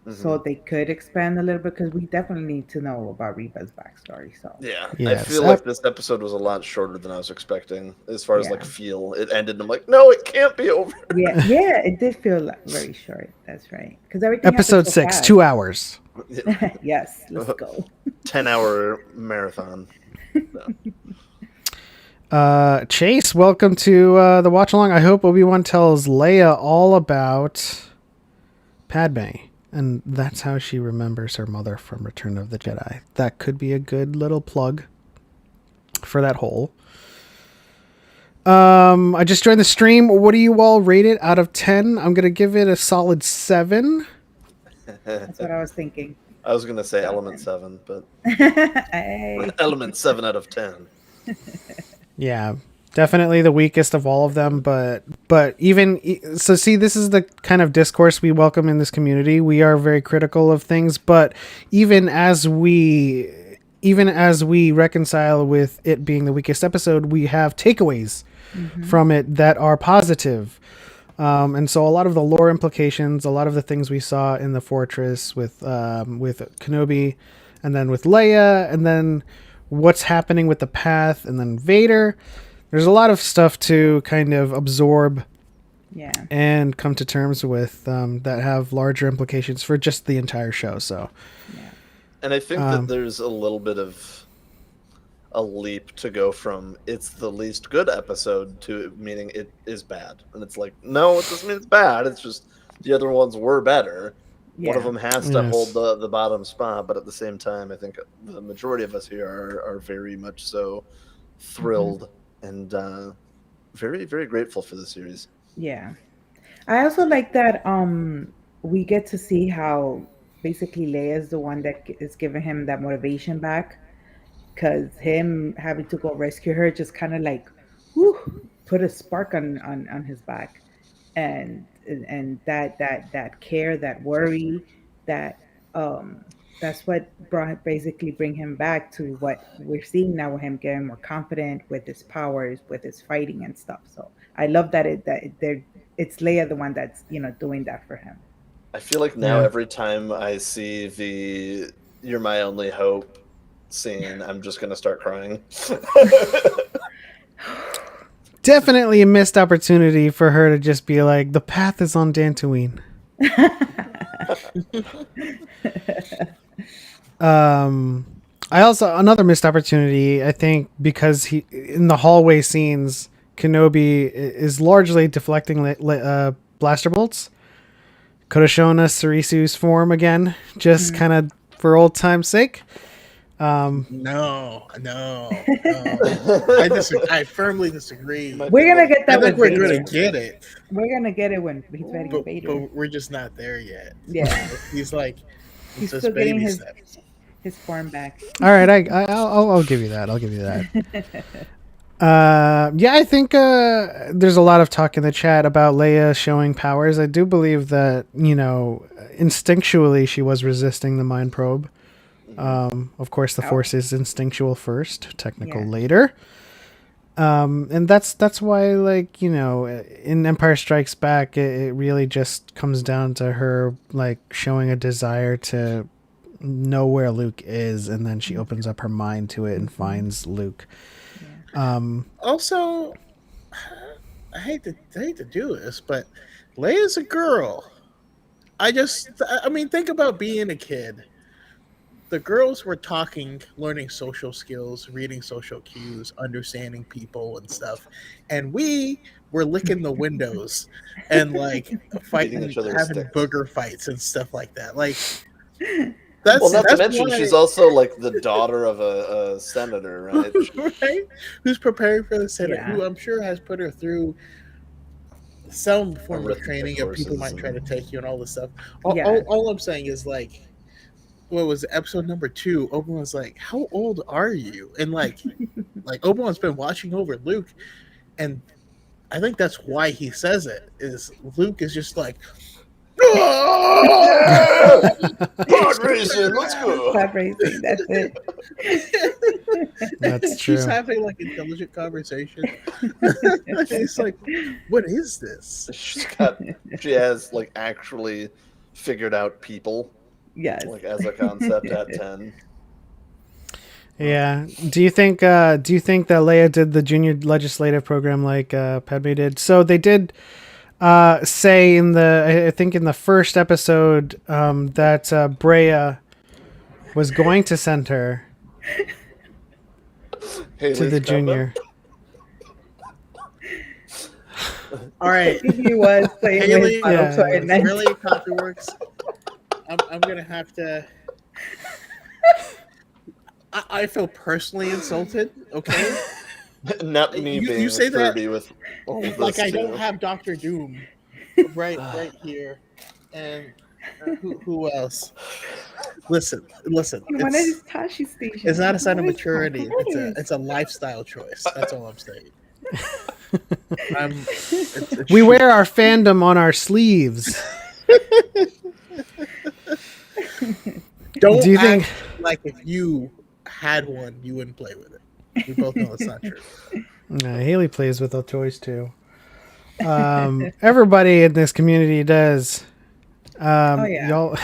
so they could expand a little bit, because we definitely need to know about Reva's backstory. So yeah, yes. I feel like this episode was a lot shorter than I was expecting, as far as like feel. It ended, and I'm like, no, it can't be over. Yeah, it did feel like very short. That's right, because everything. Episode 6, fast. 2 hours. Yes, let's go. 10-hour marathon. Chase, welcome to the watch along. I hope Obi-Wan tells Leia all about Padme, and that's how she remembers her mother from Return of the Jedi. That could be a good little plug for that hole. I just joined the stream. What do you all rate it out of 10? I'm gonna give it a solid 7. That's what I was thinking. I was gonna say element 7, but Hey. element 7 out of 10. Yeah, definitely the weakest of all of them, but even so, see, this is the kind of discourse we welcome in this community. We are very critical of things, but even as we reconcile with it being the weakest episode, we have takeaways from it that are positive. And so a lot of the lore implications, a lot of the things we saw in the fortress with Kenobi, and then with Leia, and then what's happening with the path, and then Vader. There's a lot of stuff to kind of absorb and come to terms with that have larger implications for just the entire show. So, and I think that there's a little bit of a leap to go from it's the least good episode to meaning it is bad. And it's like, no, it doesn't mean it's bad. It's just the other ones were better. One of them has to hold the bottom spot, but at the same time, I think the majority of us here are very much so thrilled and very, very grateful for the series. Yeah. I also like that we get to see how basically Leia is the one that is giving him that motivation back, because him having to go rescue her just kind of like put a spark on his back, and that care, that worry, that that's what bring him back to what we're seeing now, with him getting more confident with his powers, with his fighting and stuff. So I love that it's Leia the one that's, you know, doing that for him. I feel like now every time I see the "You're my only hope" scene, I'm just gonna start crying. Definitely a missed opportunity for her to just be like, the path is on Dantooine. I also, another missed opportunity, I think, because he in the hallway scenes, Kenobi is largely deflecting blaster bolts. Could have shown us Sarisu's form again, just kind of for old time's sake. No. I firmly disagree. We're gonna get that. I think we're gonna get it. We're gonna get it when he's ready to Vader. But we're just not there yet. Yeah, he's like, he's still getting his form back. All right, I'll give you that. Yeah, I think there's a lot of talk in the chat about Leia showing powers. I do believe that, instinctually she was resisting the mind probe. Of course, the Force is instinctual first, technical Yeah. later. And that's why, like, in Empire Strikes Back, it really just comes down to her, like, showing a desire to know where Luke is, and then she opens up her mind to it and finds Luke. Also, I hate to do this, but Leia's a girl. I mean, think about being a kid. The girls were talking, learning social skills, reading social cues, understanding people and stuff, and we were licking the windows and like fighting, each other with having sticks. booger fights and stuff like that. Like Well, not to that's mention why, she's also like the daughter of a senator, right? right? Who's preparing for the Senate? Yeah. Who I'm sure has put her through some form of Arithmetic training, and people courses might try to and- take you and all this stuff. Yeah. All I'm saying is like, what was it, episode number 2? Obi-Wan's like, "How old are you?" And like Obi-Wan's been watching over Luke, and I think that's why he says it. Is Luke is just like, Pod racing, let's go. Pod racing. That's it. That's She's true. having like intelligent conversation. It's like, what is this? She has like actually figured out people, Yes. like as a concept at 10. Yeah. Do you think that Leia did the junior legislative program like Padme did? So they did say I think in the first episode that Brea was going to send her to the junior. All right, He was playing with Haley, his bottle toy at night. really, Coffee Works. I'm gonna have to. I feel personally insulted. Okay, Not me You- being you say that Kirby with all of like this I don't too. have Doctor Doom right here, and who else? Listen. One of his Tashi stations. It's not a sign of Where's maturity. my place? It's a lifestyle choice. That's all I'm saying. We wear our fandom on our sleeves. Don't Do you act think- like if you had one, you wouldn't play with it. We both know it's not true. Haley plays with the toys too. Everybody in this community does. Yeah.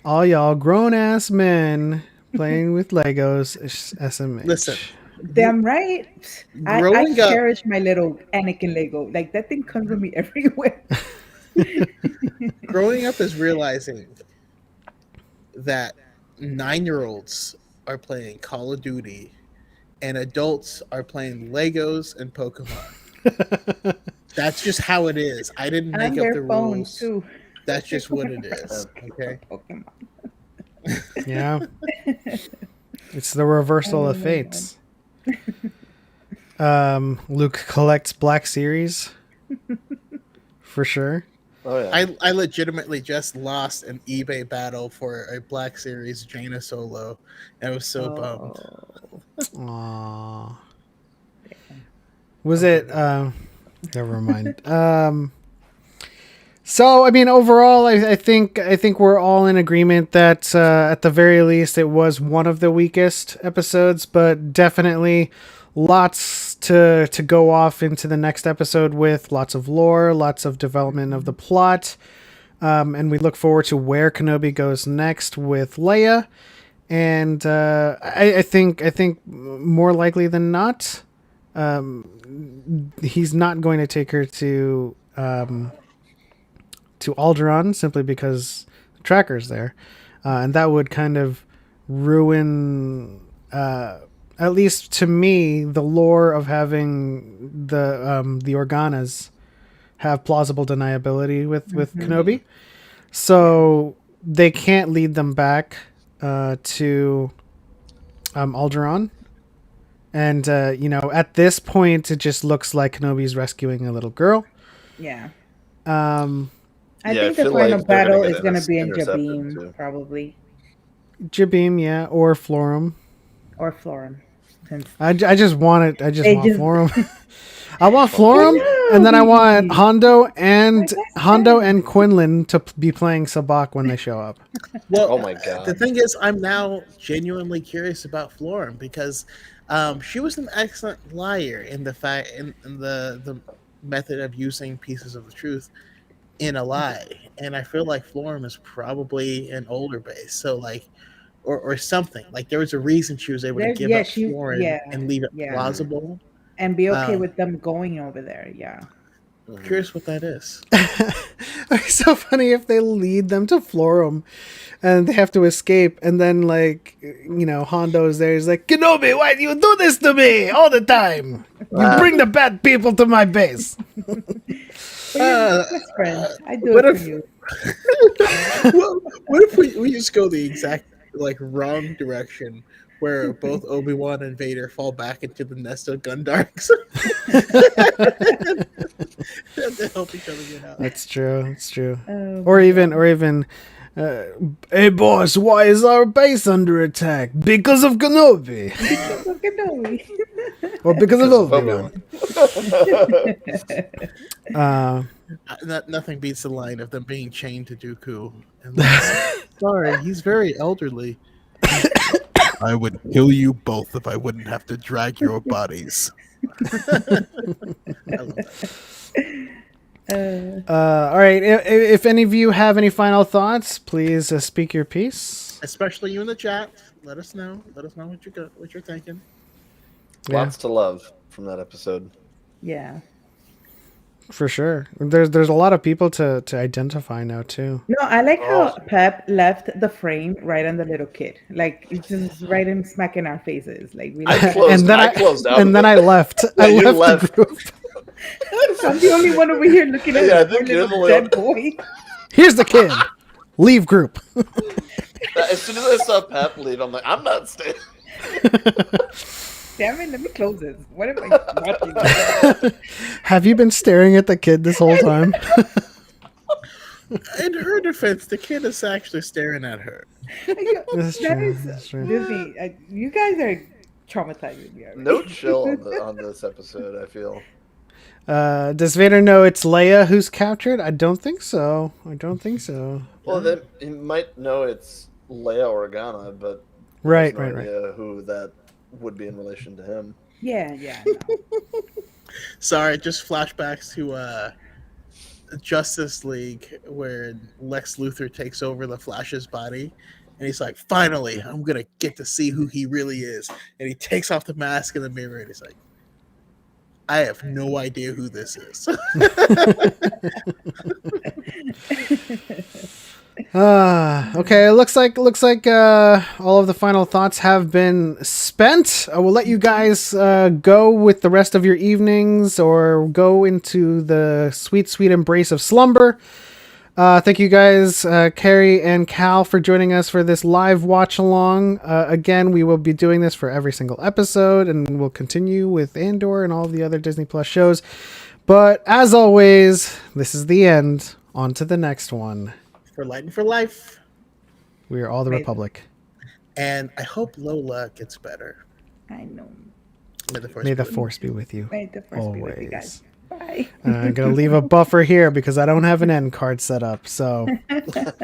All y'all grown ass men playing with Legos. SMH. Listen, Damn right. I Growing up- cherish my little Anakin Lego. Like that thing comes with me everywhere. growing up is realizing that 9-year-olds are playing Call of Duty and adults are playing Legos and Pokemon. That's just how it is. I didn't And make up the their phones rules. too. That's just what it is. Okay. Pokemon. Yeah. It's the reversal of fates. Luke collects Black Series. For sure. Oh yeah. I legitimately just lost an eBay battle for a Black Series Jaina Solo. I was so bummed. Aww. Was it never mind. So I mean overall I think we're all in agreement that at the very least it was one of the weakest episodes, but definitely lots to go off into the next episode with, lots of lore, lots of development of the plot. And we look forward to where Kenobi goes next with Leia. And I think more likely than not, he's not going to take her to Alderaan simply because the tracker's there, and that would kind of ruin, at least to me, the lore of having the Organas have plausible deniability with Kenobi. So they can't lead them back to Alderaan. And, at this point, it just looks like Kenobi's rescuing a little girl. Yeah. Yeah, I I think the feel final like they're gonna battle get is going to be in intercepted, Jabim, too. probably. Jabim, yeah, or Florum. Or Florum. Since I just want it. I just They want just- Florum. I want Florum, know, and then I want baby. Hondo and Like I said. Quinlan to be playing Sabak when they show up. Well, Oh my God. The thing is, I'm now genuinely curious about Florum because she was an excellent liar in the fact in the method of using pieces of the truth in a lie, and I feel like Florum is probably an older base, so like, or something like there was a reason she was able to give up Florin and leave it yeah, plausible. and be okay Um, with them going over there. Yeah. Curious what that is. It's so funny if they lead them to Florum and they have to escape, and then Hondo's there. He's like, Kenobi, why do you do this to me all the time? You bring the bad people to my base. But you're my best friend. I do what it if- for you. What if we just go the exact wrong direction, where both Obi-Wan and Vader fall back into the nest of Gundarks to help each other get out? That's true. That's true. Oh, Or even, hey boss, why is our base under attack? Because of Kenobi, Look at Noe. or because of Obi-Wan. Nothing beats the line of them being chained to Dooku. And sorry, he's very elderly. I would kill you both if I wouldn't have to drag your bodies. I love that. All right. If any of you have any final thoughts, please speak your piece. Especially you in the chat. Let us know. Let us know what you're thinking. Yeah. Lots to love from that episode. Yeah. For sure. There's a lot of people to identify now too. No, I like how Oh. Pep left the frame right on the little kid. Like it's just right in smack in our faces. Like we I closed. I closed out. and then I left. Yeah, I you left the group. I'm the only one over here looking at Yeah, I this think poor you're little the dead boy. Here's the kid. Leave group. As soon as I saw Pep leave, I'm like, I'm not staying. Damn it, let me close this. What am I watching? Have you been staring at the kid this whole time? In her defense, the kid is actually staring at her. That's That true. is That's true. Disney. You guys are traumatizing me. already. No chill on this episode, I feel. Does Vader know it's Leia who's captured? I don't think so. Well, then he might know it's Leia Organa, but Right, there's no right. idea who that would be in relation to him. Yeah, yeah. No. Sorry, just flashbacks to Justice League where Lex Luthor takes over the Flash's body, and he's like, "Finally, I'm gonna get to see who he really is." And he takes off the mask in the mirror, and he's like, "I have no idea who this is." Okay. It looks like all of the final thoughts have been spent. I will let you guys go with the rest of your evenings, or go into the sweet, sweet embrace of slumber. Thank you guys, Carrie and Cal, for joining us for this live watch along. Again, we will be doing this for every single episode, and we'll continue with Andor and all of the other Disney Plus shows. But as always, this is the end. On to the next one. For Light and for Life, We are all the Amazing. Republic. and I hope Lola gets better. I know. May the Force May be the with you. Force be with you. May the first be with you guys. Bye. I'm going to leave a buffer here because I don't have an end card set up. So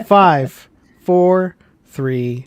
5, 4, 3,